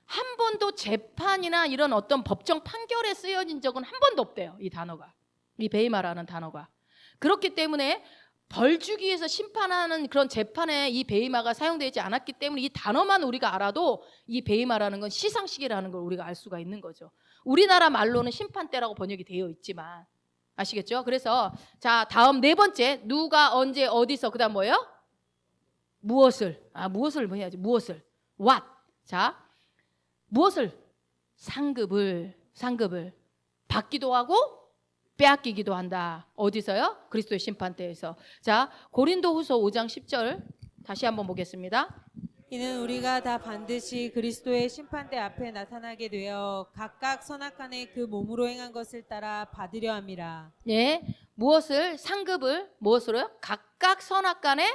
한 번도 재판이나 이런 어떤 법정 판결에 쓰여진 적은 한 번도 없대요. 이 단어가. 이 베이마라는 단어가. 그렇기 때문에 벌 주기 위해서 심판하는 그런 재판에 이 베이마가 사용되지 않았기 때문에 이 단어만 우리가 알아도 이 베이마라는 건 시상식이라는 걸 우리가 알 수가 있는 거죠. 우리나라 말로는 심판대라고 번역이 되어 있지만 아시겠죠? 그래서 자 다음 네 번째 누가 언제 어디서 그다음 뭐예요? 무엇을 뭐 해야지 무엇을 what 자 무엇을 상급을 받기도 하고 빼앗기기도 한다. 어디서요? 그리스도의 심판대에서. 자 고린도후서 5장 10절 다시 한번 보겠습니다. 이는 우리가 다 반드시 그리스도의 심판대 앞에 나타나게 되어 각각 선악간에 그 몸으로 행한 것을 따라 받으려 함이라. 예, 무엇을 상급을 무엇으로요? 각각 선악간에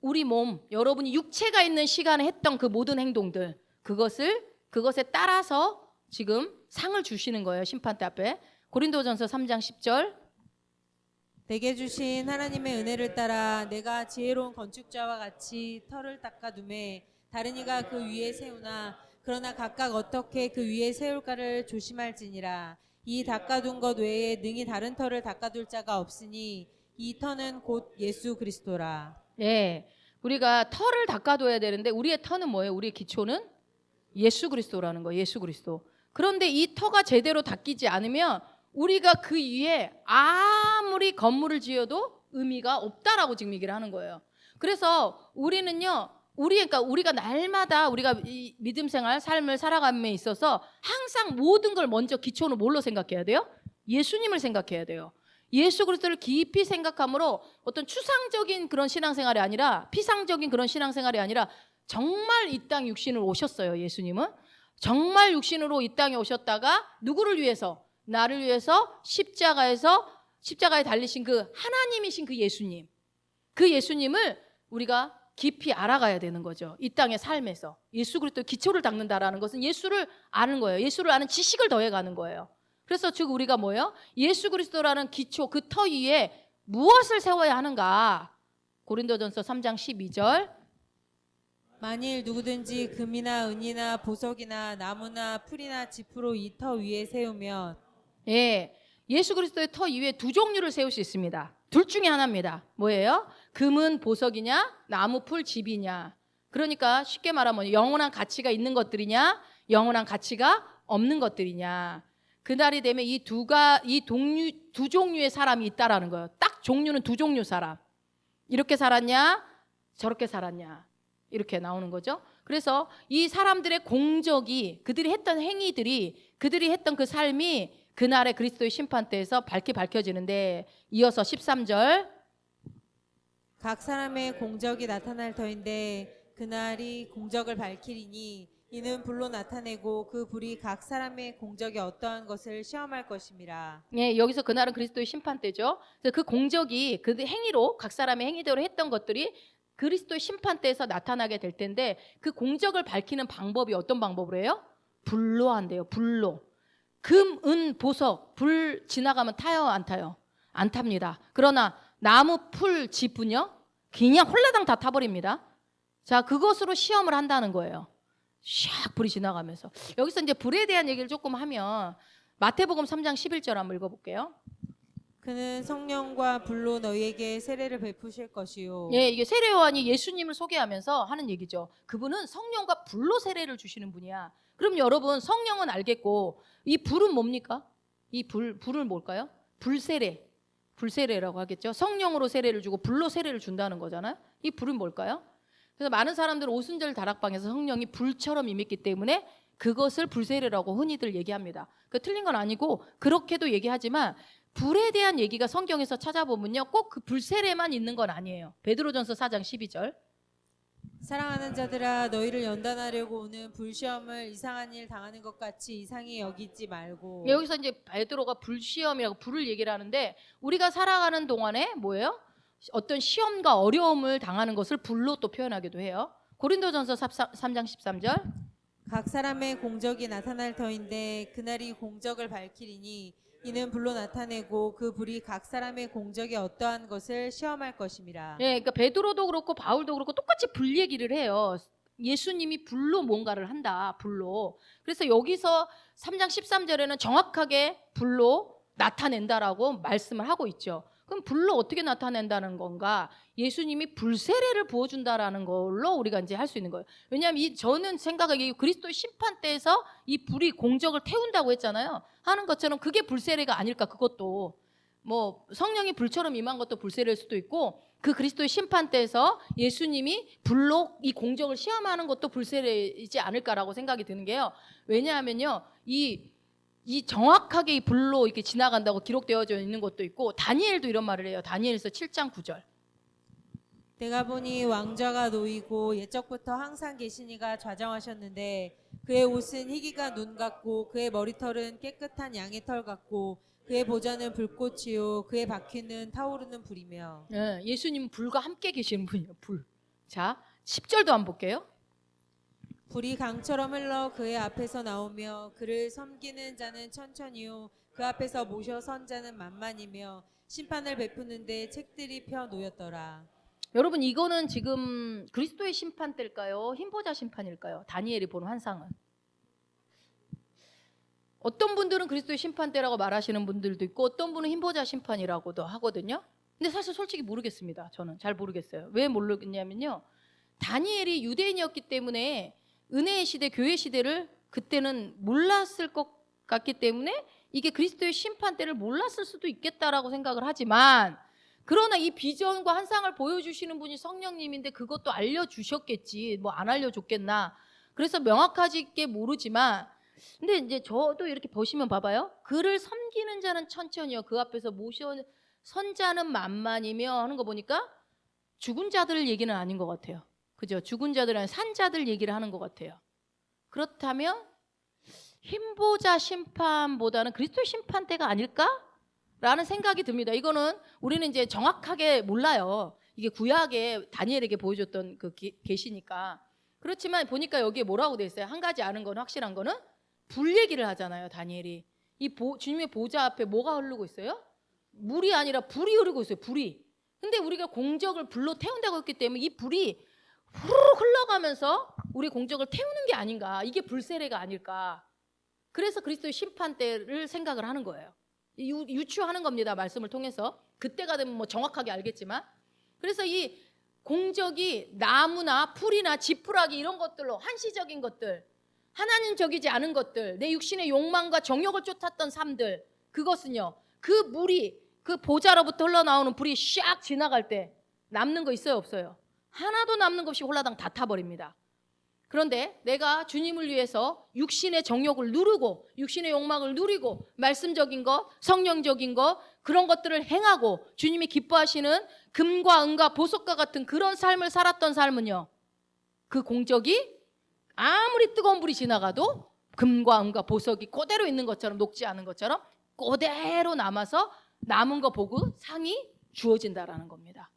우리 몸 여러분이 육체가 있는 시간에 했던 그 모든 행동들 그것에 따라서 지금 상을 주시는 거예요. 심판대 앞에. 고린도전서 3장 10절 내게 주신 하나님의 은혜를 따라 내가 지혜로운 건축자와 같이 터를 닦아두매 다른 이가 그 위에 세우나 그러나 각각 어떻게 그 위에 세울까를 조심할지니라. 이 닦아둔 것 외에 능히 다른 터를 닦아둘 자가 없으니 이 터는 곧 예수 그리스도라. 네, 우리가 터를 닦아둬야 되는데 우리의 터는 뭐예요? 우리의 기초는 예수 그리스도라는 거예요. 예수 그리스도. 그런데 이 터가 제대로 닦이지 않으면 우리가 그 위에 아무리 아무리 건물을 지어도 의미가 없다라고 지금 얘기를 하는 거예요. 그래서 우리는요, 그러니까 우리가 날마다 우리가 이 믿음 생활, 삶을 살아감에 있어서 항상 모든 걸 먼저 기초는 뭘로 생각해야 돼요? 예수님을 생각해야 돼요. 예수 그리스도를 깊이 생각함으로 어떤 추상적인 그런 신앙생활이 아니라, 피상적인 그런 신앙생활이 아니라 정말 이 땅 육신으로 오셨어요. 예수님은 정말 육신으로 이 땅에 오셨다가 누구를 위해서? 나를 위해서 십자가에 달리신 그 하나님이신 그 예수님, 그 예수님을 우리가 깊이 알아가야 되는 거죠. 이 땅의 삶에서 예수 그리스도 기초를 닦는다라는 것은 예수를 아는 거예요. 예수를 아는 지식을 더해가는 거예요. 그래서 즉 우리가 뭐예요? 예수 그리스도라는 기초, 그 터 위에 무엇을 세워야 하는가? 고린도전서 3장 12절. 만일 누구든지 금이나 은이나 보석이나 나무나 풀이나 짚으로 이 터 위에 세우면, 예, 예수 그리스도의 터 위에 두 종류를 세울 수 있습니다. 둘 중에 하나입니다. 뭐예요? 금은 보석이냐, 나무, 풀, 집이냐. 그러니까 쉽게 말하면 영원한 가치가 있는 것들이냐, 영원한 가치가 없는 것들이냐. 그날이 되면 두 종류의 사람이 있다라는 거예요. 딱 종류는 두 종류 사람. 이렇게 살았냐, 저렇게 살았냐. 이렇게 나오는 거죠. 그래서 이 사람들의 공적이, 그들이 했던 행위들이, 그들이 했던 그 삶이 그날의 그리스도의 심판대에서 밝히 밝혀지는데, 이어서 13절. 각 사람의 공적이 나타날 터인데 그날이 공적을 밝히리니 이는 불로 나타내고 그 불이 각 사람의 공적이 어떠한 것을 시험할 것임이라. 예, 여기서 그날은 그리스도의 심판대죠. 그래서 그 공적이 그 행위로, 각 사람의 행위대로 했던 것들이 그리스도의 심판대에서 나타나게 될 텐데, 그 공적을 밝히는 방법이 어떤 방법으로 해요? 불로 한대요. 불로. 금, 은, 보석, 불 지나가면 타요, 안 타요? 안 탑니다. 그러나 나무, 풀, 짚은요, 그냥 홀라당 다 타버립니다. 자, 그것으로 시험을 한다는 거예요. 샥 불이 지나가면서. 여기서 이제 불에 대한 얘기를 조금 하면 마태복음 3장 11절 한번 읽어볼게요. 그는 성령과 불로 너희에게 세례를 베푸실 것이요. 예, 이게 세례 요한이 예수님을 소개하면서 하는 얘기죠. 그분은 성령과 불로 세례를 주시는 분이야. 그럼 여러분, 성령은 알겠고 이 불은 뭡니까? 이 불은 뭘까요? 불세례라고 하겠죠. 성령으로 세례를 주고 불로 세례를 준다는 거잖아요. 이 불은 뭘까요? 그래서 많은 사람들은 오순절 다락방에서 성령이 불처럼 임했기 때문에 그것을 불세례라고 흔히들 얘기합니다. 그 틀린 건 아니고 그렇게도 얘기하지만, 불에 대한 얘기가 성경에서 찾아보면요, 꼭 그 불세례만 있는 건 아니에요. 베드로전서 4장 12절. 사랑하는 자들아, 너희를 연단하려고 오는 불시험을 이상한 일 당하는 것 같이 이상히 여기지 말고. 여기서 이제 베드로가 불시험이라고 불을 얘기를 하는데, 우리가 살아가는 동안에 뭐예요? 어떤 시험과 어려움을 당하는 것을 불로 또 표현하기도 해요. 고린도전서 3장 13절. 각 사람의 공적이 나타날 터인데 그날이 공적을 밝히리니 이는 불로 나타내고 그 불이 각 사람의 공적이 어떠한 것을 시험할 것임이라. 예, 그러니까 베드로도 그렇고 바울도 그렇고 똑같이 불 얘기를 해요. 예수님이 불로 뭔가를 한다. 불로. 그래서 여기서 3장 13절에는 정확하게 불로 나타낸다라고 말씀을 하고 있죠. 그럼 불로 어떻게 나타낸다는 건가? 예수님이 불세례를 부어준다라는 걸로 우리가 이제 할 수 있는 거예요. 왜냐하면 저는 생각하기에 그리스도의 심판대에서 이 불이 공적을 태운다고 했잖아요. 하는 것처럼 그게 불세례가 아닐까. 그것도 뭐 성령이 불처럼 임한 것도 불세례일 수도 있고, 그 그리스도의 심판대에서 예수님이 불로 이 공적을 시험하는 것도 불세례이지 않을까라고 생각이 드는 게요. 왜냐하면요, 이 정확하게 이 불로 이렇게 지나간다고 기록되어져 있는 것도 있고, 다니엘도 이런 말을 해요. 다니엘서 7장 9절. 내가 보니 왕좌가 놓이고 옛적부터 항상 계신 이가 좌정하셨는데 그의 옷은 희기가 눈 같고 그의 머리털은 깨끗한 양의 털 같고 그의 보좌는 불꽃이요 그의 바퀴는 타오르는 불이며. 예, 예수님은 불과 함께 계시는 분이에요. 불. 자, 10절도 한번 볼게요. 불이 강처럼 흘러 그의 앞에서 나오며 그를 섬기는 자는 천천히요 그 앞에서 모셔 선 자는 만만이며 심판을 베푸는데 책들이 펴 놓였더라. 여러분, 이거는 지금 그리스도의 심판대일까요? 흰보자 심판일까요? 다니엘이 본 환상은. 어떤 분들은 그리스도의 심판대라고 말하시는 분들도 있고, 어떤 분은 흰보자 심판이라고도 하거든요. 근데 사실 솔직히 모르겠습니다. 저는 잘 모르겠어요. 왜 모르겠냐면요, 다니엘이 유대인이었기 때문에 은혜의 시대, 교회 시대를 그때는 몰랐을 것 같기 때문에 이게 그리스도의 심판 때를 몰랐을 수도 있겠다라고 생각을 하지만, 그러나 이 비전과 환상을 보여주시는 분이 성령님인데 그것도 알려주셨겠지, 뭐 안 알려줬겠나. 그래서 명확하게 모르지만, 근데 이제 저도 이렇게 보시면 봐봐요. 그를 섬기는 자는 천천히요 그 앞에서 모셔 선자는 만만이며 하는 거 보니까 죽은 자들 얘기는 아닌 것 같아요. 그죠? 죽은 자들 아니라 산 자들 얘기를 하는 것 같아요. 그렇다면 힘보자 심판보다는 그리스도의 심판 때가 아닐까라는 생각이 듭니다. 이거는 우리는 이제 정확하게 몰라요. 이게 구약에 다니엘에게 보여줬던 그 계시니까. 그렇지만 보니까 여기에 뭐라고 돼 있어요? 한 가지 아는 건 확실한 거는 불 얘기를 하잖아요. 다니엘이 이 주님의 보좌 앞에 뭐가 흐르고 있어요? 물이 아니라 불이 흐르고 있어요. 불이. 근데 우리가 공적을 불로 태운다고 했기 때문에 이 불이 후루룩 흘러가면서 우리 공적을 태우는 게 아닌가. 이게 불세례가 아닐까. 그래서 그리스도의 심판 때를 생각을 하는 거예요. 유추하는 겁니다. 말씀을 통해서. 그때가 되면 뭐 정확하게 알겠지만. 그래서 이 공적이 나무나 풀이나 지푸라기 이런 것들로 한시적인 것들, 하나님적이지 않은 것들, 내 육신의 욕망과 정욕을 쫓았던 삶들, 그것은요 그 물이 그 보좌로부터 흘러나오는 불이 샥 지나갈 때 남는 거 있어요 없어요? 하나도 남는 것 없이 홀라당 다 타버립니다. 그런데 내가 주님을 위해서 육신의 정욕을 누르고 육신의 욕망을 누리고 말씀적인 것, 성령적인 것 그런 것들을 행하고 주님이 기뻐하시는 금과 은과 보석과 같은 그런 삶을 살았던 삶은요 그 공적이 아무리 뜨거운 불이 지나가도 금과 은과 보석이 그대로 있는 것처럼 녹지 않은 것처럼 그대로 남아서 남은 거 보고 상이 주어진다라는 겁니다.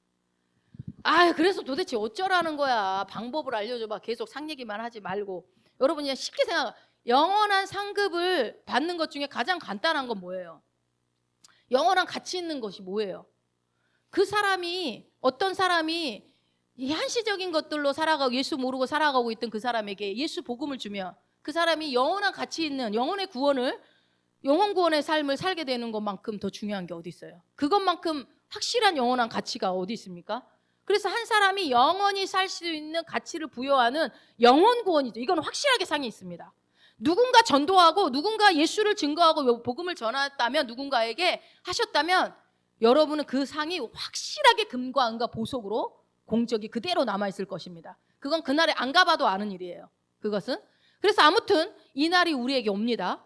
그래서 도대체 어쩌라는 거야. 방법을 알려줘봐. 계속 상 얘기만 하지 말고. 여러분 그냥 쉽게 생각. 영원한 상급을 받는 것 중에 가장 간단한 건 뭐예요? 영원한 가치 있는 것이 뭐예요? 그 사람이 어떤 사람이 이 한시적인 것들로 살아가고 예수 모르고 살아가고 있던 그 사람에게 예수 복음을 주면 그 사람이 영원한 가치 있는 영혼의 구원을 영혼 구원의 삶을 살게 되는 것만큼 더 중요한 게 어디 있어요? 그것만큼 확실한 영원한 가치가 어디 있습니까? 그래서 한 사람이 영원히 살 수 있는 가치를 부여하는 영혼 구원이죠. 이건 확실하게 상이 있습니다. 누군가 전도하고 누군가 예수를 증거하고 복음을 전했다면 누군가에게 하셨다면 여러분은 그 상이 확실하게 금과 은과 보석으로 공적이 그대로 남아있을 것입니다. 그건 그날에 안 가봐도 아는 일이에요. 그것은. 그래서 아무튼 이 날이 우리에게 옵니다.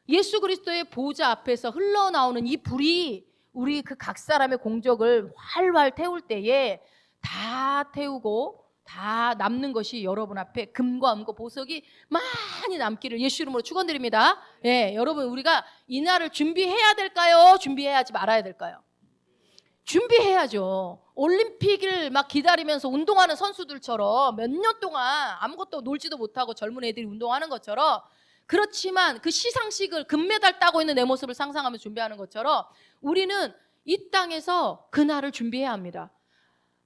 예수 그리스도의 보좌 앞에서 흘러나오는 이 불이 우리 그 각 사람의 공적을 활활 태울 때에 다 태우고 다 남는 것이 여러분 앞에 금과 은과 보석이 많이 남기를 예수 이름으로 축원드립니다. 예, 여러분 우리가 이 날을 준비해야 될까요? 준비해야지 말아야 될까요? 준비해야죠. 올림픽을 막 기다리면서 운동하는 선수들처럼 몇 년 동안 아무것도 놀지도 못하고 젊은 애들이 운동하는 것처럼 그렇지만 그 시상식을 금메달 따고 있는 내 모습을 상상하면서 준비하는 것처럼 우리는 이 땅에서 그날을 준비해야 합니다.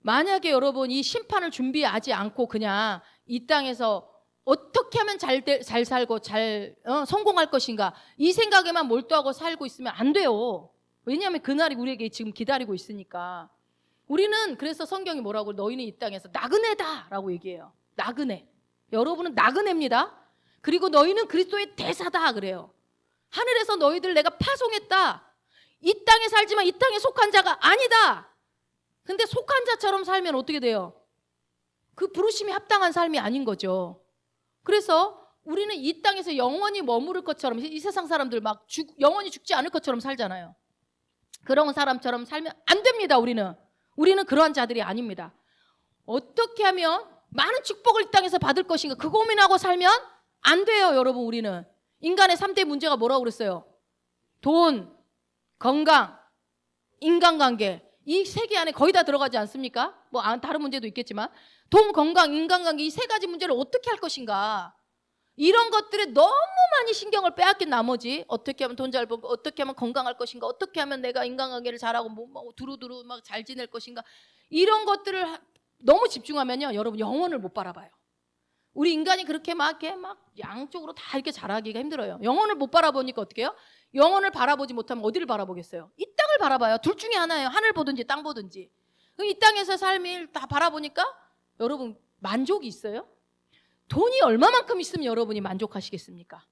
만약에 여러분 이 심판을 준비하지 않고 그냥 이 땅에서 어떻게 하면 잘 살고 잘 성공할 것인가 이 생각에만 몰두하고 살고 있으면 안 돼요. 왜냐하면 그날이 우리에게 지금 기다리고 있으니까. 우리는 그래서 성경이 뭐라고 너희는 이 땅에서 나그네다라고 얘기해요. 나그네. 여러분은 나그네입니다. 그리고 너희는 그리스도의 대사다 그래요. 하늘에서 너희들 내가 파송했다. 이 땅에 살지만 이 땅에 속한 자가 아니다. 근데 속한 자처럼 살면 어떻게 돼요? 그 부르심이 합당한 삶이 아닌 거죠. 그래서 우리는 이 땅에서 영원히 머무를 것처럼 이 세상 사람들 막 영원히 죽지 않을 것처럼 살잖아요. 그런 사람처럼 살면 안 됩니다. 우리는 그러한 자들이 아닙니다. 어떻게 하면 많은 축복을 이 땅에서 받을 것인가 그 고민하고 살면 안 돼요. 여러분 우리는 인간의 3대 문제가 뭐라고 그랬어요? 돈, 건강, 인간관계 이 세 개 안에 거의 다 들어가지 않습니까? 뭐 다른 문제도 있겠지만 돈, 건강, 인간관계 이 세 가지 문제를 어떻게 할 것인가 이런 것들에 너무 많이 신경을 빼앗긴 나머지 어떻게 하면 돈 잘 벌고 어떻게 하면 건강할 것인가 어떻게 하면 내가 인간관계를 잘하고 뭐 두루두루 막 잘 지낼 것인가 이런 것들을 너무 집중하면요 여러분 영혼을 못 바라봐요. 우리 인간이 그렇게 막 양쪽으로 다 이렇게 잘하기가 힘들어요. 영혼을 못 바라보니까 어떻게 해요? 영혼을 바라보지 못하면 어디를 바라보겠어요? 이 땅을 바라봐요. 둘 중에 하나예요. 하늘 보든지 땅 보든지. 이 땅에서 삶을 다 바라보니까 여러분 만족이 있어요? 돈이 얼마만큼 있으면 여러분이 만족하시겠습니까?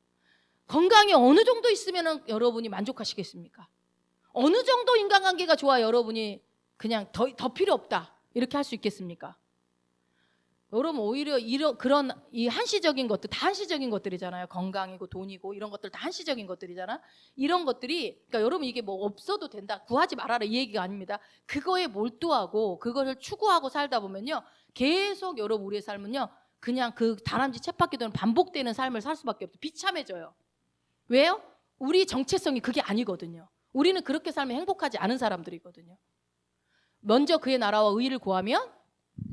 건강이 어느 정도 있으면 여러분이 만족하시겠습니까? 어느 정도 인간관계가 좋아 여러분이 그냥 더 필요 없다 이렇게 할 수 있겠습니까? 여러분 오히려 그런 이 한시적인 것들 다 한시적인 것들이잖아요. 건강이고 돈이고 이런 것들 다 한시적인 것들이잖아. 이런 것들이 그러니까 여러분 이게 뭐 없어도 된다 구하지 말아라 이 얘기가 아닙니다. 그거에 몰두하고 그것을 추구하고 살다 보면요 계속 여러분 우리의 삶은요 그냥 그 다람쥐 쳇바퀴 도는 반복되는 삶을 살 수밖에 없어요. 비참해져요. 왜요? 우리 정체성이 그게 아니거든요. 우리는 그렇게 살면 행복하지 않은 사람들이거든요. 먼저 그의 나라와 의의를 구하면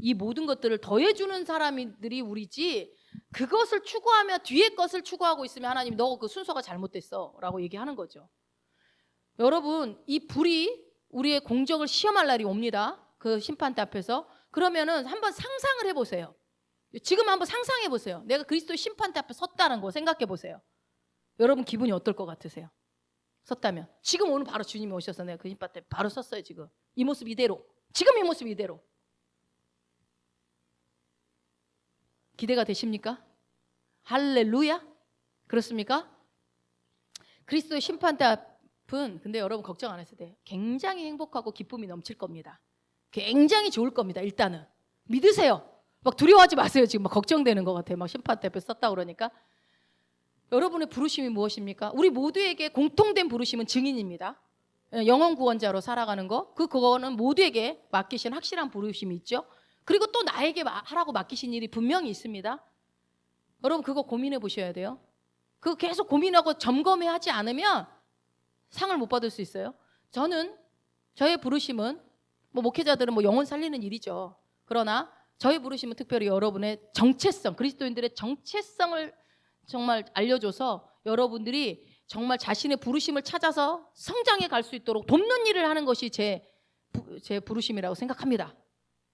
이 모든 것들을 더해주는 사람들이 우리지 그것을 추구하며 뒤에 것을 추구하고 있으면 하나님이 너 그 순서가 잘못됐어 라고 얘기하는 거죠. 여러분 이 불이 우리의 공적을 시험할 날이 옵니다. 그 심판대 앞에서. 그러면은 한번 상상을 해보세요. 지금 한번 상상해 보세요. 내가 그리스도의 심판대 앞에 섰다는 거 생각해 보세요. 여러분 기분이 어떨 것 같으세요? 섰다면 지금 오늘 바로 주님이 오셔서 내가 그 심판대 바로 섰어요. 지금 이 모습 이대로 지금 이 모습 이대로 기대가 되십니까? 할렐루야? 그렇습니까? 그리스도의 심판대 앞은 근데 여러분 걱정 안 하셔도 돼요. 굉장히 행복하고 기쁨이 넘칠 겁니다. 굉장히 좋을 겁니다. 일단은 믿으세요. 막 두려워하지 마세요. 지금 막 걱정되는 것 같아요. 막 심판대 앞에 섰다 그러니까. 여러분의 부르심이 무엇입니까? 우리 모두에게 공통된 부르심은 증인입니다. 영혼 구원자로 살아가는 거. 그거는 모두에게 맡기신 확실한 부르심이 있죠. 그리고 또 나에게 하라고 맡기신 일이 분명히 있습니다. 여러분 그거 고민해 보셔야 돼요. 그거 계속 고민하고 점검해 하지 않으면 상을 못 받을 수 있어요. 저의 부르심은 목회자들은 영혼 살리는 일이죠. 그러나 저의 부르심은 특별히 여러분의 정체성, 그리스도인들의 정체성을 정말 알려줘서 여러분들이 정말 자신의 부르심을 찾아서 성장해 갈 수 있도록 돕는 일을 하는 것이 제 부르심이라고 생각합니다.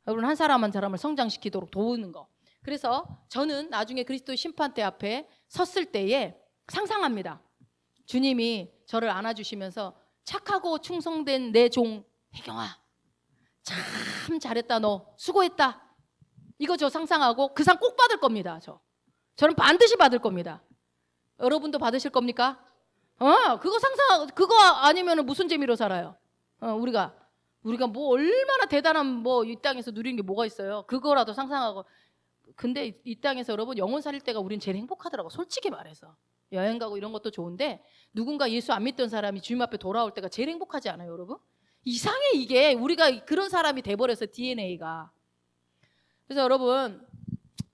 여러분 한 사람 한 사람을 성장시키도록 도우는 거. 그래서 저는 나중에 그리스도의 심판대 앞에 섰을 때에 상상합니다. 주님이 저를 안아주시면서 착하고 충성된 내 종 혜경아 참 잘했다 너 수고했다. 이거 저 상상하고 그 상 꼭 받을 겁니다. 저는 반드시 받을 겁니다. 여러분도 받으실 겁니까? 그거 상상하고 그거 아니면 무슨 재미로 살아요? 우리가 뭐 얼마나 대단한 이 땅에서 누리는 게 뭐가 있어요? 그거라도 상상하고. 근데 이 땅에서 여러분 영혼 살릴 때가 우린 제일 행복하더라고. 솔직히 말해서. 여행 가고 이런 것도 좋은데 누군가 예수 안 믿던 사람이 주님 앞에 돌아올 때가 제일 행복하지 않아요, 여러분? 이상해 이게. 우리가 그런 사람이 돼버려서 DNA가. 그래서 여러분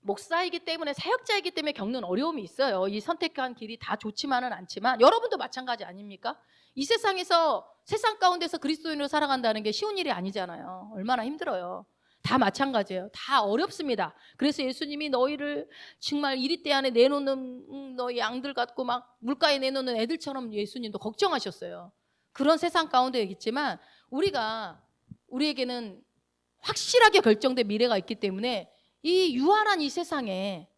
목사이기 때문에 사역자이기 때문에 겪는 어려움이 있어요. 이 선택한 길이 다 좋지만은 않지만 여러분도 마찬가지 아닙니까? 이 세상에서 세상 가운데서 그리스도인으로 살아간다는 게 쉬운 일이 아니잖아요. 얼마나 힘들어요. 다 마찬가지예요. 다 어렵습니다. 그래서 예수님이 너희를 정말 이리때 안에 내놓는 너희 양들 같고 막 물가에 내놓는 애들처럼 예수님도 걱정하셨어요. 그런 세상 가운데 있지만 우리에게는 확실하게 결정된 미래가 있기 때문에 이 유한한 이 세상에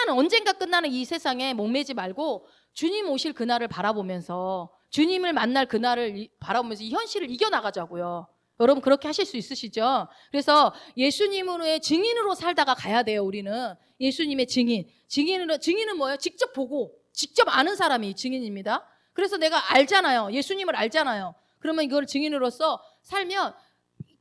언젠가 끝나는 이 세상에 목매지 말고 주님 오실 그날을 바라보면서 주님을 만날 그날을 바라보면서 이 현실을 이겨나가자고요. 여러분 그렇게 하실 수 있으시죠? 그래서 예수님으로의 증인으로 살다가 가야 돼요. 우리는 예수님의 증인은 뭐예요? 직접 보고 직접 아는 사람이 증인입니다. 그래서 내가 알잖아요. 예수님을 알잖아요. 그러면 이걸 증인으로서 살면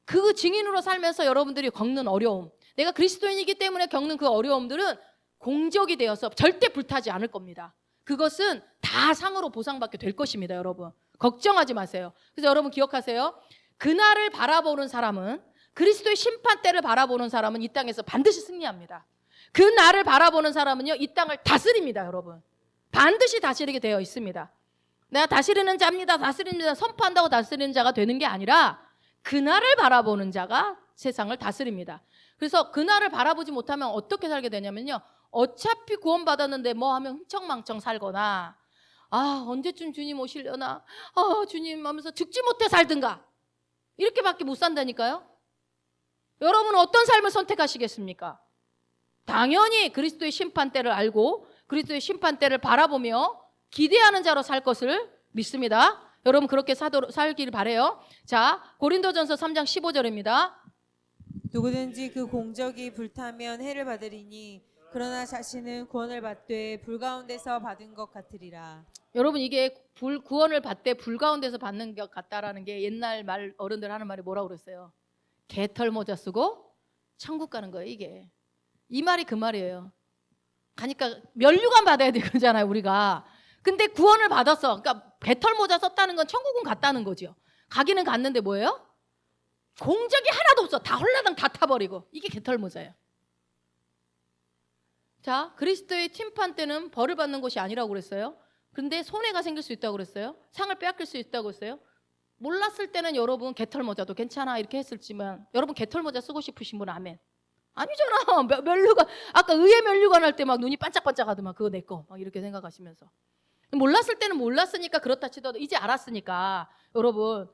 그 증인으로 살면서 여러분들이 겪는 어려움, 내가 그리스도인이기 때문에 겪는 그 어려움들은 공적이 되어서 절대 불타지 않을 겁니다. 그것은 다 상으로 보상받게 될 것입니다. 여러분 걱정하지 마세요. 그래서 여러분 기억하세요. 그날을 바라보는 사람은, 그리스도의 심판대를 바라보는 사람은 이 땅에서 반드시 승리합니다. 그 날을 바라보는 사람은요 이 땅을 다스립니다. 여러분 반드시 다스리게 되어 있습니다. 내가 다스리는 자입니다, 다스립니다 선포한다고 다스리는 자가 되는 게 아니라 그날을 바라보는 자가 세상을 다스립니다. 그래서 그날을 바라보지 못하면 어떻게 살게 되냐면요, 어차피 구원받았는데 뭐 하면 흥청망청 살거나, 언제쯤 주님 오시려나, 주님 하면서 죽지 못해 살든가, 이렇게밖에 못 산다니까요. 여러분은 어떤 삶을 선택하시겠습니까? 당연히 그리스도의 심판대를 알고 그리스도의 심판대를 바라보며 기대하는 자로 살 것을 믿습니다. 여러분 그렇게 살길 바래요. 자, 고린도전서 3장 15절입니다. 누구든지 그 공적이 불타면 해를 받으리니 그러나 자신은 구원을 받되 불 가운데서 받은 것 같으리라. 여러분 이게 구원을 받되 불 가운데서 받는 것 같다라는 게 옛날 말 어른들 하는 말이 뭐라고 그랬어요? 개털 모자 쓰고 천국 가는 거예요. 이게 이 말이 그 말이에요. 가니까 면류관 받아야 되잖아요 우리가. 근데 구원을 받았어. 그러니까 개털 모자 썼다는 건 천국은 갔다는 거죠. 가기는 갔는데 뭐예요? 공적이 하나도 없어. 다 홀라당 다 타버리고. 이게 개털 모자예요. 자, 그리스도의 팀판 때는 벌을 받는 것이 아니라고 그랬어요. 근데 손해가 생길 수 있다고 그랬어요. 상을 빼앗길 수 있다고 했어요. 몰랐을 때는 여러분 개털 모자도 괜찮아 이렇게 했을지만 여러분 개털 모자 쓰고 싶으신 분 아멘. 아니잖아. 면류관 아까 의회 면류관 할 때 막 눈이 반짝반짝하더만 그거 내 거 막 이렇게 생각하시면서 몰랐을 때는 몰랐으니까 그렇다 치더라도 이제 알았으니까 여러분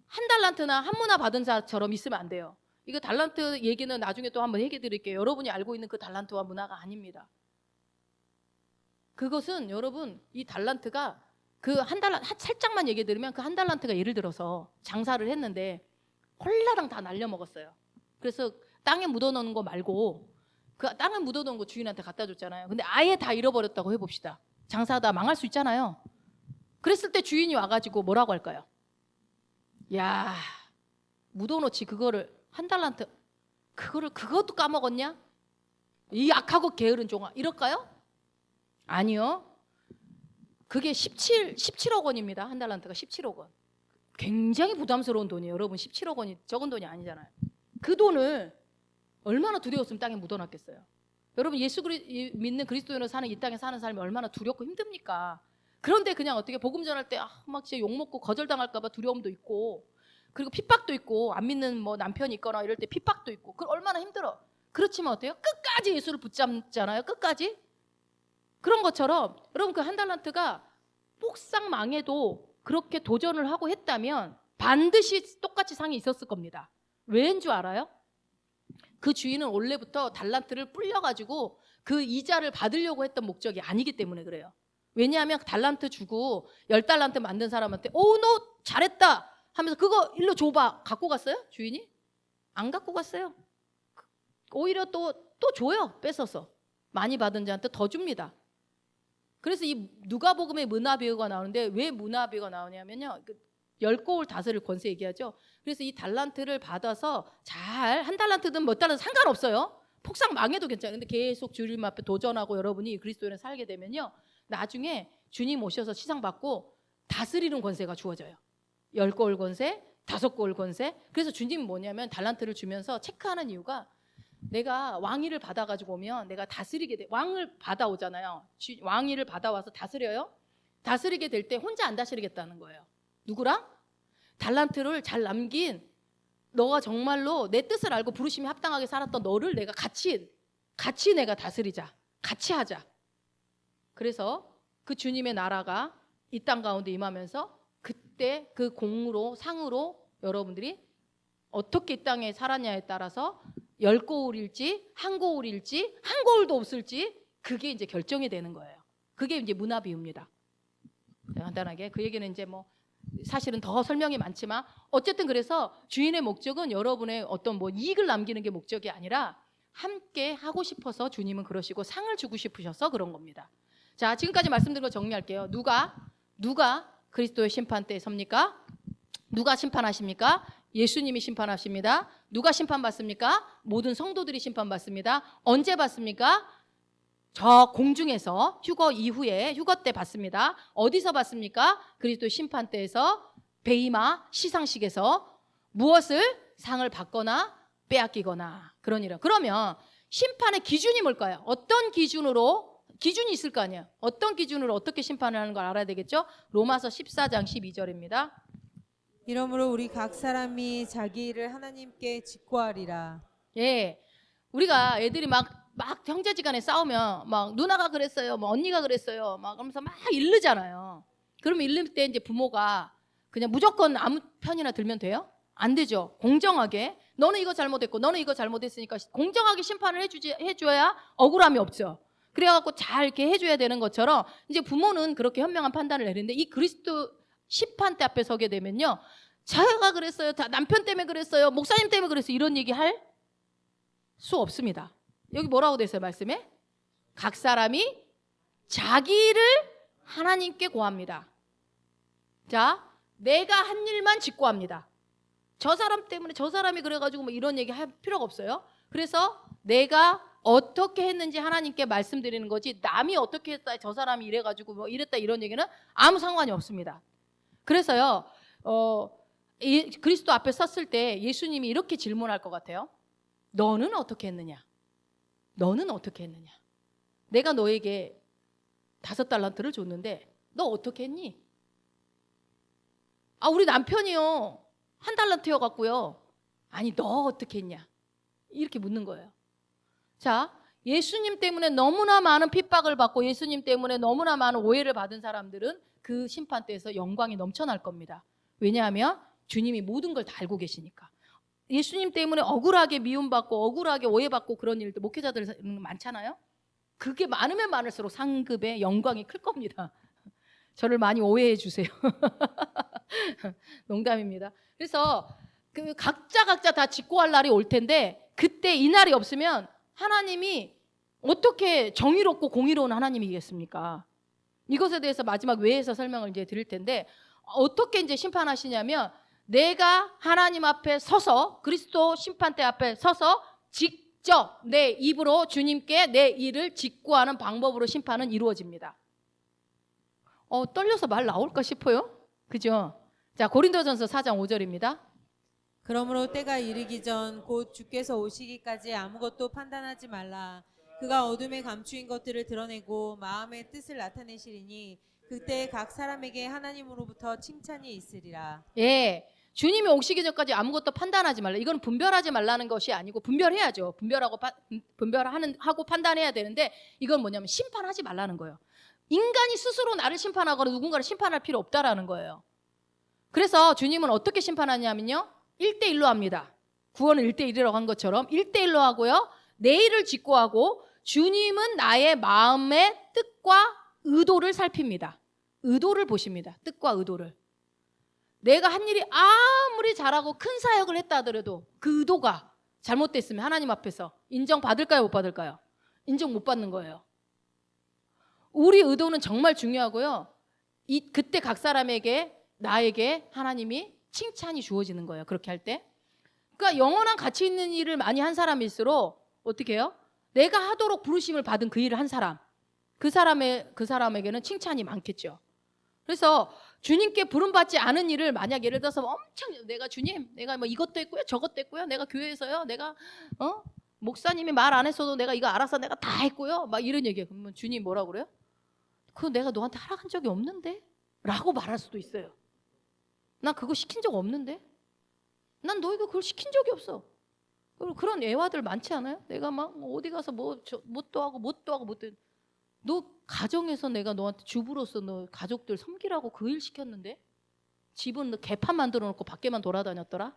한 달란트나 한 문화 받은 자처럼 있으면 안 돼요. 이거 달란트 얘기는 나중에 또 한번 얘기해 드릴게요. 여러분이 알고 있는 그 달란트와 문화가 아닙니다. 그것은 여러분 이 달란트가 그 한 달란트 살짝만 얘기해 드리면 그 한 달란트가 예를 들어서 장사를 했는데 홀라당 다 날려먹었어요. 그래서 땅에 묻어놓는 거 말고 그 땅에 묻어놓은 거 주인한테 갖다 줬잖아요. 근데 아예 다 잃어버렸다고 해봅시다. 장사하다 망할 수 있잖아요. 그랬을 때 주인이 와가지고 뭐라고 할까요? 야 묻어놓지 그거를 한 달란트 그것도 까먹었냐? 이 악하고 게으른 종아 이럴까요? 아니요. 그게 17억 원입니다. 한 달란트가 17억 원. 굉장히 부담스러운 돈이에요. 여러분 17억 원이 적은 돈이 아니잖아요. 그 돈을 얼마나 두려웠으면 땅에 묻어놨겠어요. 여러분 믿는 그리스도인으로 사는 이 땅에 사는 삶이 얼마나 두렵고 힘듭니까? 그런데 그냥 어떻게 복음 전할 때 막 진짜 욕먹고 거절당할까 봐 두려움도 있고 그리고 핍박도 있고 안 믿는 뭐 남편이 있거나 이럴 때 핍박도 있고 그 얼마나 힘들어. 그렇지만 어때요? 끝까지 예수를 붙잡잖아요. 끝까지. 그런 것처럼 여러분 그 한 달란트가 폭삭 망해도 그렇게 도전을 하고 했다면 반드시 똑같이 상이 있었을 겁니다. 왜인 줄 알아요? 그 주인은 원래부터 달란트를 불려가지고 그 이자를 받으려고 했던 목적이 아니기 때문에 그래요. 왜냐하면 달란트 주고 10달란트 만든 사람한테 너 잘했다 하면서 그거 일로 줘봐. 갖고 갔어요? 주인이? 안 갖고 갔어요. 오히려 또 줘요. 뺏어서. 많이 받은 자한테 더 줍니다. 그래서 이 누가복음의 문화비유가 나오는데 왜 문화비유가 나오냐면요. 10고을 다스릴 권세 얘기하죠. 그래서 이 달란트를 받아서 잘 한 달란트든 몇 달란트 상관없어요. 폭삭 망해도 괜찮아요. 근데 계속 주님 앞에 도전하고 여러분이 그리스도인을 살게 되면요. 나중에 주님 오셔서 시상받고 다스리는 권세가 주어져요. 10고을 권세, 5고을 권세. 그래서 주님은 뭐냐면 달란트를 주면서 체크하는 이유가 내가 왕위를 받아가지고 오면 내가 다스리게 돼. 왕을 받아오잖아요. 왕위를 받아와서 다스려요. 다스리게 될 때 혼자 안 다스리겠다는 거예요. 누구랑? 달란트를 잘 남긴 너가 정말로 내 뜻을 알고 부르심에 합당하게 살았던 너를 내가 같이 내가 다스리자. 같이 하자. 그래서 그 주님의 나라가 이 땅 가운데 임하면서 그때 그 공으로 상으로 여러분들이 어떻게 이 땅에 살았냐에 따라서 10고울일지 한 고울일지 한 고울도 없을지 그게 이제 결정이 되는 거예요. 그게 이제 문화비유입니다. 간단하게 그 얘기는 이제 뭐 사실은 더 설명이 많지만 어쨌든 그래서 주인의 목적은 여러분의 어떤 뭐 이익을 남기는 게 목적이 아니라 함께 하고 싶어서 주님은 그러시고 상을 주고 싶으셔서 그런 겁니다. 자, 지금까지 말씀드린 거 정리할게요. 누가 그리스도의 심판대에 섭니까? 누가 심판하십니까? 예수님이 심판하십니다. 누가 심판받습니까? 모든 성도들이 심판받습니다. 언제 받습니까? 저 공중에서 휴거 이후에 휴거 때 받습니다. 어디서 받습니까? 그리스도 심판대에서 베이마 시상식에서 무엇을 상을 받거나 빼앗기거나 그러니라. 그러면 심판의 기준이 뭘까요? 어떤 기준이 있을 거 아니에요. 어떤 기준으로 어떻게 심판을 하는 걸 알아야 되겠죠? 로마서 14장 12절입니다. 이러므로 우리 각 사람이 자기 일을 하나님께 직고하리라. 예, 우리가 애들이 막 형제지간에 싸우면 막 누나가 그랬어요, 뭐 언니가 그랬어요, 막 그러면서 막 이르잖아요. 그러면 이를 때 이제 부모가 그냥 무조건 아무 편이나 들면 돼요? 안 되죠. 공정하게 너는 이거 잘못했고 너는 이거 잘못했으니까 공정하게 심판을 해줘야 억울함이 없죠. 그래갖고 잘 이렇게 해줘야 되는 것처럼 이제 부모는 그렇게 현명한 판단을 내리는데 이 그리스도 심판대 앞에 서게 되면요, 자기가 그랬어요, 다 남편 때문에 그랬어요, 목사님 때문에 그랬어요, 이런 얘기 할 수 없습니다. 여기 뭐라고 돼 있어요 말씀에? 각 사람이 자기를 하나님께 고합니다. 자, 내가 한 일만 직고합니다. 저 사람 때문에 저 사람이 그래가지고 뭐 이런 얘기 할 필요가 없어요. 그래서 내가 어떻게 했는지 하나님께 말씀드리는 거지, 남이 어떻게 했다, 저 사람이 이래가지고 뭐 이랬다 이런 얘기는 아무 상관이 없습니다. 그래서요, 그리스도 앞에 섰을 때 예수님이 이렇게 질문할 것 같아요. 너는 어떻게 했느냐? 너는 어떻게 했느냐? 내가 너에게 5달란트를 줬는데 너 어떻게 했니? 우리 남편이요 1달란트여 갖고요. 아니 너 어떻게 했냐? 이렇게 묻는 거예요. 자, 예수님 때문에 너무나 많은 핍박을 받고 예수님 때문에 너무나 많은 오해를 받은 사람들은 그 심판대에서 영광이 넘쳐날 겁니다. 왜냐하면 주님이 모든 걸 다 알고 계시니까. 예수님 때문에 억울하게 미움받고 억울하게 오해받고 그런 일들 목회자들 많잖아요. 그게 많으면 많을수록 상급의 영광이 클 겁니다. 저를 많이 오해해 주세요. 농담입니다. 그래서 그 각자 다 직고할 날이 올 텐데 그때 이 날이 없으면 하나님이 어떻게 정의롭고 공의로운 하나님이겠습니까? 이것에 대해서 마지막 외에서 설명을 이제 드릴 텐데 어떻게 이제 심판하시냐면 내가 하나님 앞에 서서 그리스도 심판대 앞에 서서 직접 내 입으로 주님께 내 일을 직고하는 방법으로 심판은 이루어집니다. 떨려서 말 나올까 싶어요. 그죠? 자, 고린도전서 4장 5절입니다. 그러므로 때가 이르기 전 곧 주께서 오시기까지 아무것도 판단하지 말라. 그가 어둠에 감추인 것들을 드러내고 마음의 뜻을 나타내시리니 그때 각 사람에게 하나님으로부터 칭찬이 있으리라. 예, 주님이 오시기 전까지 아무것도 판단하지 말라. 이건 분별하지 말라는 것이 아니고 분별해야죠. 분별하고 판단해야 되는데 이건 뭐냐면 심판하지 말라는 거예요. 인간이 스스로 나를 심판하거나 누군가를 심판할 필요 없다라는 거예요. 그래서 주님은 어떻게 심판하냐면요 1대1로 합니다. 구원은 1대1이라고 한 것처럼 1대1로 하고요 내일을 직고하고 주님은 나의 마음의 뜻과 의도를 살핍니다. 의도를 보십니다. 뜻과 의도를. 내가 한 일이 아무리 잘하고 큰 사역을 했다 하더라도 그 의도가 잘못됐으면 하나님 앞에서 인정받을까요 못 받을까요? 인정 못 받는 거예요. 우리 의도는 정말 중요하고요. 그때 각 사람에게 나에게 하나님이 칭찬이 주어지는 거예요. 그렇게 할 때. 그러니까 영원한 가치 있는 일을 많이 한 사람일수록 어떻게 해요? 내가 하도록 부르심을 받은 그 일을 한 사람. 그 사람에게는 칭찬이 많겠죠. 그래서 주님께 부름받지 않은 일을 만약 예를 들어서 엄청 내가 주님 내가 뭐 이것도 했고요 저것도 했고요 내가 교회에서요 내가 목사님이 말 안 했어도 내가 이거 알아서 내가 다 했고요 막 이런 얘기예요. 그러면 주님 뭐라고 그래요? 그거 내가 너한테 허락한 적이 없는데? 라고 말할 수도 있어요. 나 그거 시킨 적 없는데? 난 너희가 그걸 시킨 적이 없어. 그런 애화들 많지 않아요? 내가 막 어디 가서 뭣도 하고 너 가정에서 내가 너한테 주부로서 너 가족들 섬기라고 그 일 시켰는데 집은 너 개판 만들어 놓고 밖에만 돌아다녔더라?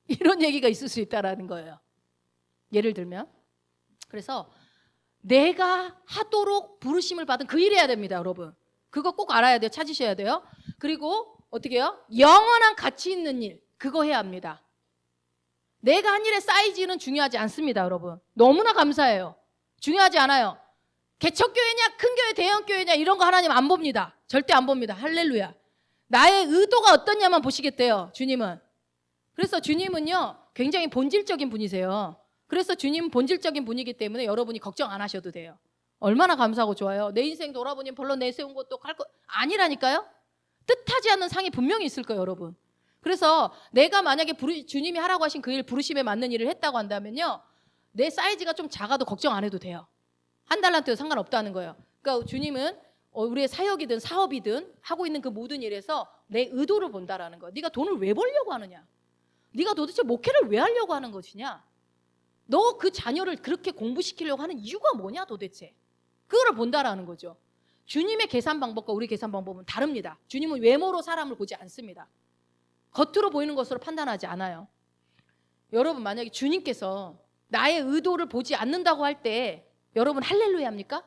이런 얘기가 있을 수 있다라는 거예요. 예를 들면. 그래서 내가 하도록 부르심을 받은 그 일 해야 됩니다, 여러분. 그거 꼭 알아야 돼요. 찾으셔야 돼요. 그리고 어떻게 해요? 영원한 가치 있는 일, 그거 해야 합니다. 내가 한 일의 사이즈는 중요하지 않습니다, 여러분. 너무나 감사해요. 중요하지 않아요. 개척교회냐 큰 교회 대형 교회냐 이런 거 하나님 안 봅니다. 절대 안 봅니다. 할렐루야. 나의 의도가 어떠냐만 보시겠대요, 주님은. 그래서 주님은요 굉장히 본질적인 분이세요. 그래서 주님은 본질적인 분이기 때문에 여러분이 걱정 안 하셔도 돼요. 얼마나 감사하고 좋아요. 내 인생 돌아보니 별로 내세운 것도 아니라니까요. 뜻하지 않는 상이 분명히 있을 거예요, 여러분. 그래서 내가 만약에 주님이 하라고 하신 그 일 부르심에 맞는 일을 했다고 한다면요 내 사이즈가 좀 작아도 걱정 안 해도 돼요. 1달란트도 상관없다는 거예요. 그러니까 주님은 우리의 사역이든 사업이든 하고 있는 그 모든 일에서 내 의도를 본다라는 거예요. 네가 돈을 왜 벌려고 하느냐? 네가 도대체 목회를 왜 하려고 하는 것이냐? 너 그 자녀를 그렇게 공부시키려고 하는 이유가 뭐냐 도대체? 그거를 본다라는 거죠. 주님의 계산 방법과 우리 계산 방법은 다릅니다. 주님은 외모로 사람을 보지 않습니다. 겉으로 보이는 것으로 판단하지 않아요. 여러분 만약에 주님께서 나의 의도를 보지 않는다고 할 때 여러분 할렐루야 합니까?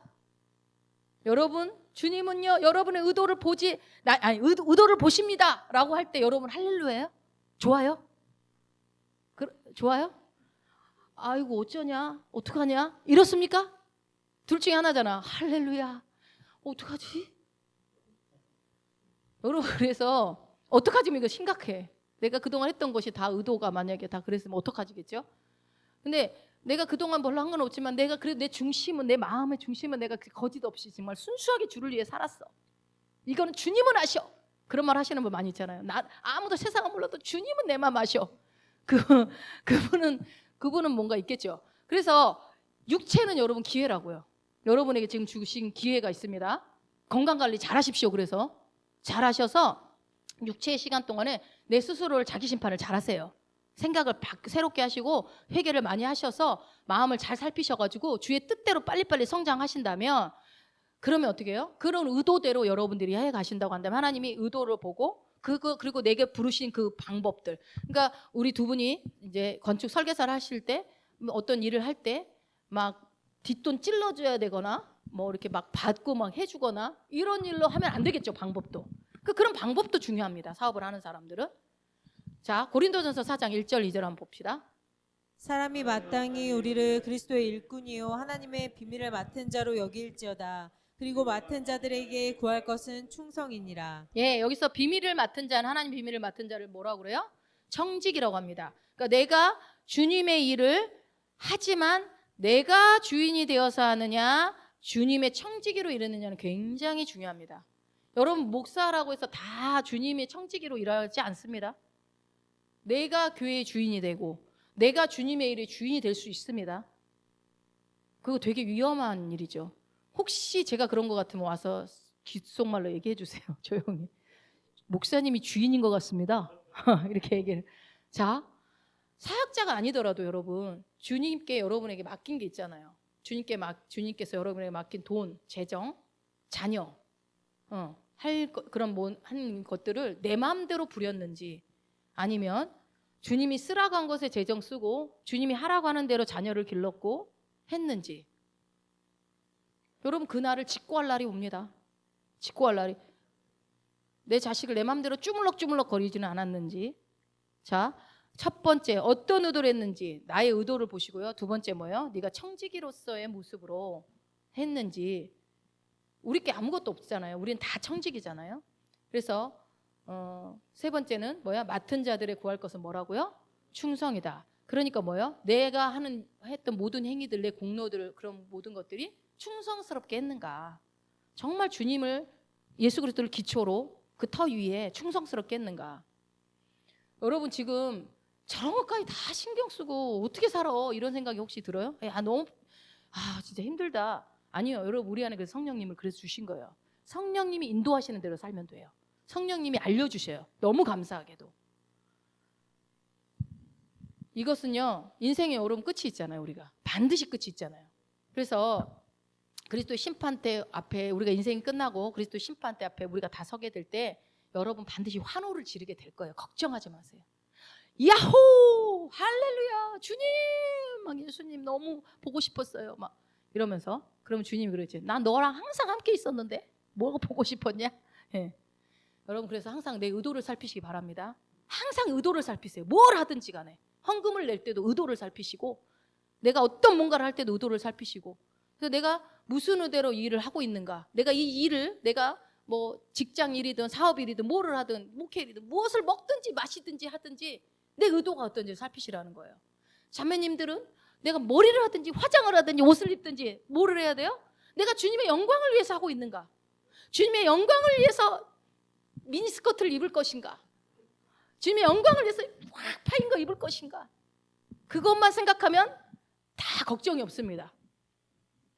여러분 주님은요 여러분의 의도를 의도를 보십니다 라고 할 때 여러분 할렐루야예요? 좋아요? 좋아요? 아이고 어쩌냐? 어떡하냐? 이렇습니까? 둘 중에 하나잖아. 할렐루야. 어떡하지? 여러분, 그래서 어떡하지? 이거 심각해. 내가 그동안 했던 것이 다 의도가 만약에 다 그랬으면 어떡하지겠죠? 근데 내가 그동안 별로 한 건 없지만 내가 그래도 내 중심은, 내 마음의 중심은 내가 거짓 없이 정말 순수하게 주를 위해 살았어. 이거는 주님은 아셔. 그런 말 하시는 분 많이 있잖아요. 나 아무도 세상은 몰라도 주님은 내 마음 아셔. 그분은 뭔가 있겠죠. 그래서 육체는 여러분 기회라고요. 여러분에게 지금 주신 기회가 있습니다. 건강 관리 잘 하십시오. 그래서 잘 하셔서 육체의 시간 동안에 내 스스로를 자기 심판을 잘 하세요. 생각을 새롭게 하시고 회개를 많이 하셔서 마음을 잘 살피셔가지고 주의 뜻대로 빨리빨리 성장하신다면, 그러면 어떻게 해요? 그런 의도대로 여러분들이 해 가신다고 한다면 하나님이 의도를 보고 그리고 내게 부르신 그 방법들. 그러니까 우리 두 분이 이제 건축 설계사를 하실 때 어떤 일을 할 때 막 뒷돈 찔러줘야 되거나 뭐 이렇게 막 받고 막 해주거나 이런 일로 하면 안 되겠죠. 방법도. 그런 방법도 중요합니다. 사업을 하는 사람들은. 자, 고린도전서 4장 1절 2절 한번 봅시다. 사람이 마땅히 우리를 그리스도의 일꾼이요 하나님의 비밀을 맡은 자로 여길지어다. 그리고 맡은 자들에게 구할 것은 충성이니라. 예, 여기서 비밀을 맡은 자는, 하나님 비밀을 맡은 자를 뭐라고 그래요? 청직이라고 합니다. 그러니까 내가 주님의 일을 하지만 내가 주인이 되어서 하느냐, 주님의 청지기로 이르느냐는 굉장히 중요합니다. 여러분, 목사라고 해서 다 주님의 청지기로 일하지 않습니다. 내가 교회의 주인이 되고 내가 주님의 일의 주인이 될 수 있습니다. 그거 되게 위험한 일이죠. 혹시 제가 그런 것 같으면 와서 귓속말로 얘기해 주세요. 조용히. 목사님이 주인인 것 같습니다. 이렇게 얘기를. 자, 사역자가 아니더라도 여러분, 주님께 여러분에게 맡긴 게 있잖아요. 주님께서 여러분에게 맡긴 돈, 재정, 자녀, 한 것들을 내 마음대로 부렸는지, 아니면 주님이 쓰라고 한 것에 재정 쓰고 주님이 하라고 하는 대로 자녀를 길렀고 했는지. 여러분, 그날을 직고할 날이 옵니다. 직고할 날이. 내 자식을 내 마음대로 쭈물럭쭈물럭 거리지는 않았는지. 자, 첫 번째 어떤 의도를 했는지 나의 의도를 보시고요. 두 번째 뭐예요? 네가 청지기로서의 모습으로 했는지. 우리 게 아무것도 없잖아요. 우리는 다 청지기잖아요. 그래서 세 번째는 뭐야? 맡은 자들의 구할 것은 뭐라고요? 충성이다. 그러니까 뭐예요? 내가 했던 모든 행위들, 내 공로들, 그런 모든 것들이 충성스럽게 했는가? 정말 주님을, 예수 그리스도를 기초로 그 터 위에 충성스럽게 했는가? 여러분, 지금 저런 것까지 다 신경 쓰고 어떻게 살아? 이런 생각이 혹시 들어요? 진짜 힘들다. 아니요, 여러분, 우리 안에 그래서 성령님을 그래서 주신 거예요. 성령님이 인도하시는 대로 살면 돼요. 성령님이 알려주셔요. 너무 감사하게도. 이것은요, 인생에 여러분 끝이 있잖아요. 우리가 반드시 끝이 있잖아요. 그래서 그리스도의 심판대 앞에, 우리가 인생이 끝나고 그리스도의 심판대 앞에 우리가 다 서게 될 때 여러분 반드시 환호를 지르게 될 거예요. 걱정하지 마세요. 야호! 할렐루야! 주님! 막 예수님 너무 보고 싶었어요. 막 이러면서. 그러면 주님이 그러지. 난 너랑 항상 함께 있었는데 뭐가 보고 싶었냐? 예. 여러분, 그래서 항상 내 의도를 살피시기 바랍니다. 항상 의도를 살피세요. 뭘 하든지 간에. 헌금을 낼 때도 의도를 살피시고, 내가 어떤 뭔가를 할 때도 의도를 살피시고, 그래서 내가 무슨 의도로 이 일을 하고 있는가, 내가 이 일을, 내가 뭐 직장 일이든 사업 일이든 뭐를 하든 목회 일이든 무엇을 먹든지 마시든지 하든지 내 의도가 어떤지 살피시라는 거예요. 자매님들은 내가 머리를 하든지 화장을 하든지 옷을 입든지 뭐를 해야 돼요? 내가 주님의 영광을 위해서 하고 있는가? 주님의 영광을 위해서 미니스커트를 입을 것인가? 주님의 영광을 위해서 확 파인 거 입을 것인가? 그것만 생각하면 다 걱정이 없습니다.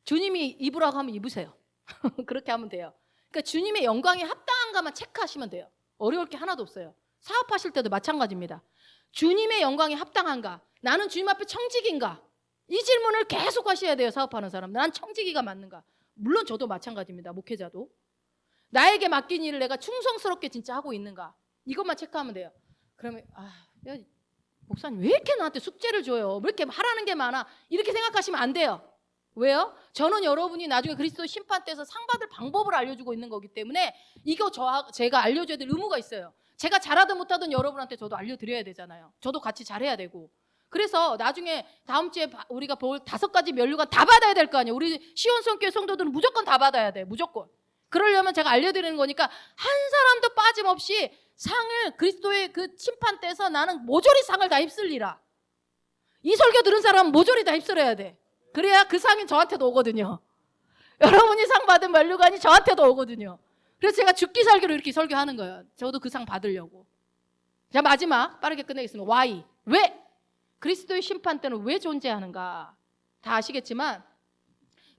주님이 입으라고 하면 입으세요. 그렇게 하면 돼요. 그러니까 주님의 영광에 합당한가만 체크하시면 돼요. 어려울 게 하나도 없어요. 사업하실 때도 마찬가지입니다. 주님의 영광에 합당한가? 나는 주님 앞에 청지기인가? 이 질문을 계속 하셔야 돼요. 사업하는 사람. 난 청지기가 맞는가? 물론 저도 마찬가지입니다. 목회자도. 나에게 맡긴 일을 내가 충성스럽게 진짜 하고 있는가? 이것만 체크하면 돼요. 그러면 야, 목사님 왜 이렇게 나한테 숙제를 줘요? 왜 이렇게 하라는 게 많아? 이렇게 생각하시면 안 돼요. 왜요? 저는 여러분이 나중에 그리스도 심판대에서 상 받을 방법을 알려주고 있는 거기 때문에 이거 제가 알려줘야 될 의무가 있어요. 제가 잘하든 못하든 여러분한테 저도 알려드려야 되잖아요. 저도 같이 잘해야 되고. 그래서 나중에 다음 주에 우리가 볼 5가지 면류관 다 받아야 될 거 아니에요. 우리 시온성교회 성도들은 무조건 다 받아야 돼. 무조건. 그러려면 제가 알려드리는 거니까 한 사람도 빠짐없이 상을 그리스도의 그 심판대에서 나는 모조리 상을 다 휩쓸리라. 이 설교 들은 사람은 모조리 다 휩쓸어야 돼. 그래야 그 상이 저한테도 오거든요. 여러분이 상 받은 면류관이 저한테도 오거든요. 그래서 제가 죽기 살기로 이렇게 설교하는 거예요. 저도 그 상 받으려고. 자, 마지막 빠르게 끝내겠습니다. Why? 왜? 그리스도의 심판 때는 왜 존재하는가? 다 아시겠지만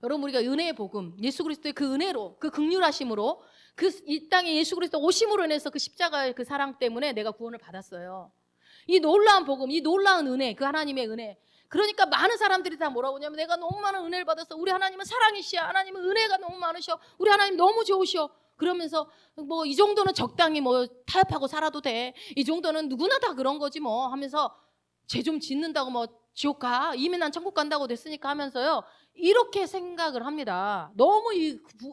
여러분, 우리가 은혜의 복음, 예수 그리스도의 그 은혜로, 그 긍휼하심으로, 그 이 땅에 예수 그리스도 오심으로 인해서 그 십자가의 그 사랑 때문에 내가 구원을 받았어요. 이 놀라운 복음, 이 놀라운 은혜, 그 하나님의 은혜. 그러니까 많은 사람들이 다 뭐라고 하냐면 내가 너무 많은 은혜를 받았어. 우리 하나님은 사랑이시야. 하나님은 은혜가 너무 많으셔. 우리 하나님 너무 좋으셔. 그러면서 뭐 이 정도는 적당히 뭐 타협하고 살아도 돼. 이 정도는 누구나 다 그런 거지 뭐 하면서 죄 좀 짓는다고 뭐 지옥 가. 이미 난 천국 간다고 됐으니까 하면서요. 이렇게 생각을 합니다. 너무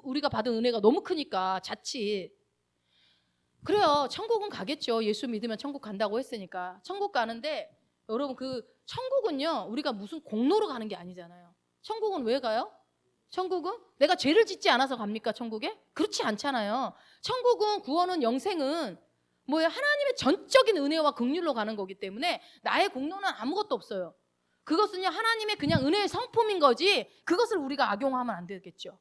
우리가 받은 은혜가 너무 크니까 자칫. 그래요. 천국은 가겠죠. 예수 믿으면 천국 간다고 했으니까. 천국 가는데 여러분, 그 천국은요, 우리가 무슨 공로로 가는 게 아니잖아요. 천국은 왜 가요? 천국은 내가 죄를 짓지 않아서 갑니까? 천국에? 그렇지 않잖아요. 천국은, 구원은, 영생은 뭐예요? 하나님의 전적인 은혜와 긍휼로 가는 거기 때문에 나의 공로는 아무것도 없어요. 그것은요, 하나님의 그냥 은혜의 성품인 거지 그것을 우리가 악용하면 안 되겠죠.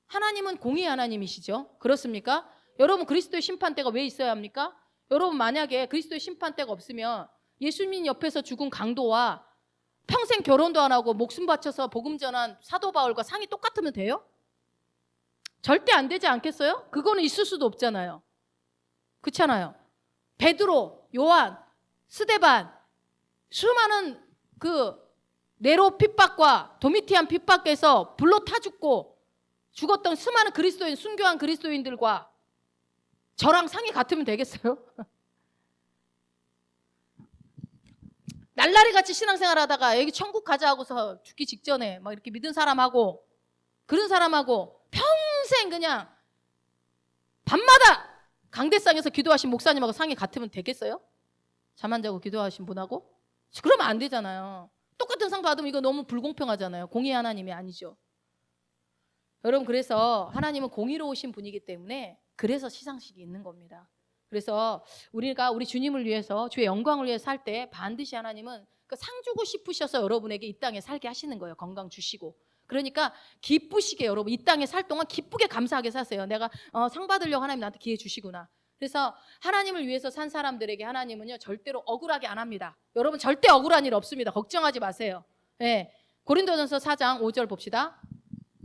하나님은 공의의 하나님이시죠. 그렇습니까? 여러분, 그리스도의 심판대가 왜 있어야 합니까? 여러분, 만약에 그리스도의 심판대가 없으면 예수님 옆에서 죽은 강도와 평생 결혼도 안 하고 목숨 바쳐서 복음 전한 사도 바울과 상이 똑같으면 돼요? 절대 안 되지 않겠어요? 그거는 있을 수도 없잖아요. 그렇잖아요. 베드로, 요한, 스데반, 수많은 그 네로 핍박과 도미티안 핍박에서 불로 타 죽었던 수많은 그리스도인, 순교한 그리스도인들과 저랑 상이 같으면 되겠어요? 날라리 같이 신앙생활 하다가 여기 천국 가자 하고서 죽기 직전에 막 이렇게 믿은 사람하고 그런 사람하고 평생 그냥 밤마다 강대상에서 기도하신 목사님하고 상이 같으면 되겠어요? 잠 안 자고 기도하신 분하고? 그러면 안 되잖아요. 똑같은 상 받으면 이거 너무 불공평하잖아요. 공의 하나님이 아니죠. 여러분, 그래서 하나님은 공의로우신 분이기 때문에 그래서 시상식이 있는 겁니다. 그래서 우리가 우리 주님을 위해서, 주의 영광을 위해서 살 때 반드시 하나님은 그 상 주고 싶으셔서 여러분에게 이 땅에 살게 하시는 거예요. 건강 주시고. 그러니까 기쁘시게, 여러분 이 땅에 살 동안 기쁘게 감사하게 사세요. 내가 상 받으려고 하나님 나한테 기회 주시구나. 그래서 하나님을 위해서 산 사람들에게 하나님은요, 절대로 억울하게 안 합니다. 여러분, 절대 억울한 일 없습니다. 걱정하지 마세요. 네. 고린도전서 4장 5절 봅시다.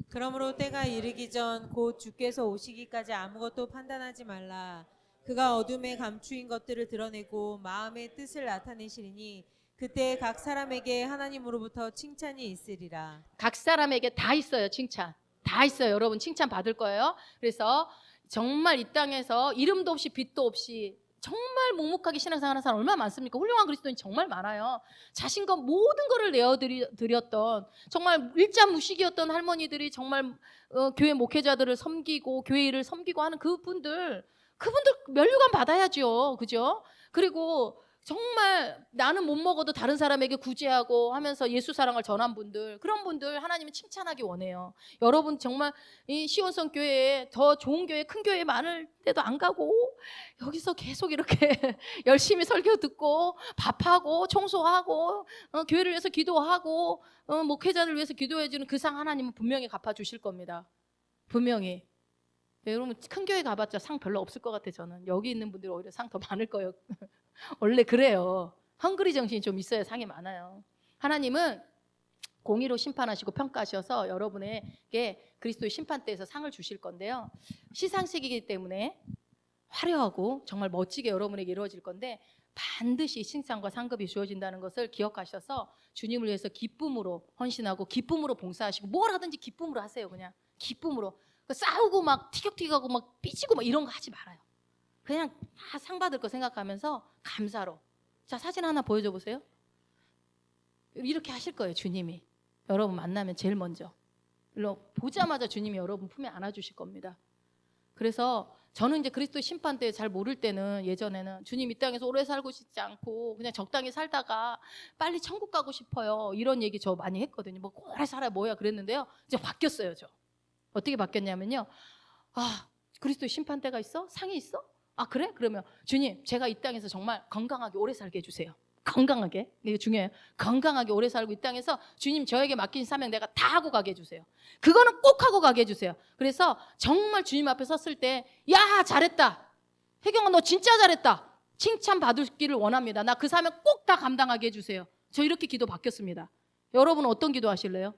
그러므로 때가 이르기 전 곧 주께서 오시기까지 아무것도 판단하지 말라. 그가 어둠에 감추인 것들을 드러내고 마음의 뜻을 나타내시리니 그때 각 사람에게 하나님으로부터 칭찬이 있으리라. 각 사람에게 다 있어요. 칭찬. 다 있어요. 여러분 칭찬 받을 거예요. 그래서 정말 이 땅에서 이름도 없이 빛도 없이 정말 묵묵하게 신앙생활하는 사람 얼마나 많습니까? 훌륭한 그리스도인 정말 많아요. 자신과 모든 것을 내어드렸던, 정말 일자무식이었던 할머니들이 정말 교회 목회자들을 섬기고 교회 일을 섬기고 하는 그분들 면류관 받아야죠. 그죠? 그리고 정말 나는 못 먹어도 다른 사람에게 구제하고 하면서 예수 사랑을 전한 분들, 그런 분들 하나님은 칭찬하기 원해요. 여러분 정말 이 시온성 교회에 더 좋은 교회, 큰 교회 많을 때도 안 가고 여기서 계속 이렇게 열심히 설교 듣고 밥하고 청소하고 교회를 위해서 기도하고 목회자를 위해서 기도해주는 그 상 하나님은 분명히 갚아주실 겁니다. 분명히. 여러분 큰 교회 가봤자 상 별로 없을 것 같아요. 저는 여기 있는 분들이 오히려 상 더 많을 거예요. 원래 그래요. 헝그리 정신이 좀 있어야 상이 많아요. 하나님은 공의로 심판하시고 평가하셔서 여러분에게 그리스도의 심판대에서 상을 주실 건데요. 시상식이기 때문에 화려하고 정말 멋지게 여러분에게 이루어질 건데 반드시 칭찬과 상급이 주어진다는 것을 기억하셔서 주님을 위해서 기쁨으로 헌신하고 기쁨으로 봉사하시고 뭘 하든지 기쁨으로 하세요. 그냥 기쁨으로. 싸우고 막 티격태격하고 막 삐지고 막 이런 거 하지 말아요. 그냥 다 상 받을 거 생각하면서 감사로. 자, 사진 하나 보여줘 보세요. 이렇게 하실 거예요. 주님이 여러분 만나면 제일 먼저 보자마자 주님이 여러분 품에 안아주실 겁니다. 그래서 저는 이제 그리스도 심판 때 잘 모를 때는 예전에는 주님 이 땅에서 오래 살고 싶지 않고 그냥 적당히 살다가 빨리 천국 가고 싶어요. 이런 얘기 저 많이 했거든요. 뭐 오래 살아 뭐야 그랬는데요. 이제 바뀌었어요. 저 어떻게 바뀌었냐면요. 아, 그리스도 심판 때가 있어? 상이 있어? 아 그래? 그러면 주님 제가 이 땅에서 정말 건강하게 오래 살게 해주세요. 건강하게, 이게 중요해요. 건강하게 오래 살고 이 땅에서 주님 저에게 맡긴 사명 내가 다 하고 가게 해주세요. 그거는 꼭 하고 가게 해주세요. 그래서 정말 주님 앞에 섰을 때 야 잘했다, 혜경아 너 진짜 잘했다, 칭찬 받기를 원합니다. 나 그 사명 꼭 다 감당하게 해주세요. 저 이렇게 기도 바뀌었습니다. 여러분 어떤 기도 하실래요?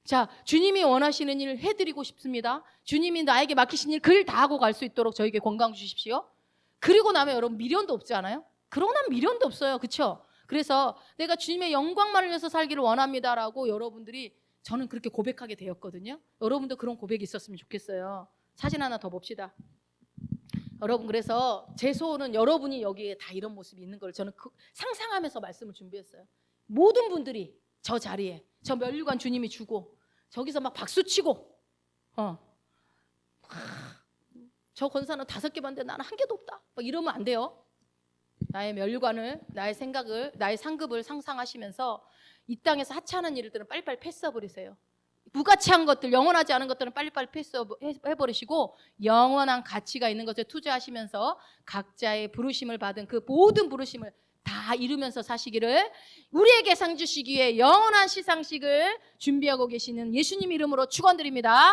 자, 주님이 원하시는 일 해드리고 싶습니다. 주님이 나에게 맡기신 일 그 일 다 하고 갈 수 있도록 저에게 건강 주십시오. 그리고 나면 여러분 미련도 없지 않아요? 그러고 나면 미련도 없어요. 그렇죠? 그래서 내가 주님의 영광만을 위해서 살기를 원합니다라고 여러분들이, 저는 그렇게 고백하게 되었거든요. 여러분도 그런 고백이 있었으면 좋겠어요. 사진 하나 더 봅시다. 여러분, 그래서 제 소원은 여러분이 여기에 다 이런 모습이 있는 걸 저는 상상하면서 말씀을 준비했어요. 모든 분들이 저 자리에 저 면류관 주님이 주고 저기서 막 박수치고 저 권사는 5개 봤는데 나는 1개도 없다 막 이러면 안 돼요. 나의 면류관을, 나의 생각을, 나의 상급을 상상하시면서 이 땅에서 하찮은 일들은 빨리빨리 패스해버리세요. 무가치한 것들, 영원하지 않은 것들은 빨리빨리 패스해버리시고 영원한 가치가 있는 것에 투자하시면서 각자의 부르심을 받은 그 모든 부르심을 다 이루면서 사시기를 우리에게 상 주시기 위해 영원한 시상식을 준비하고 계시는 예수님 이름으로 축원드립니다.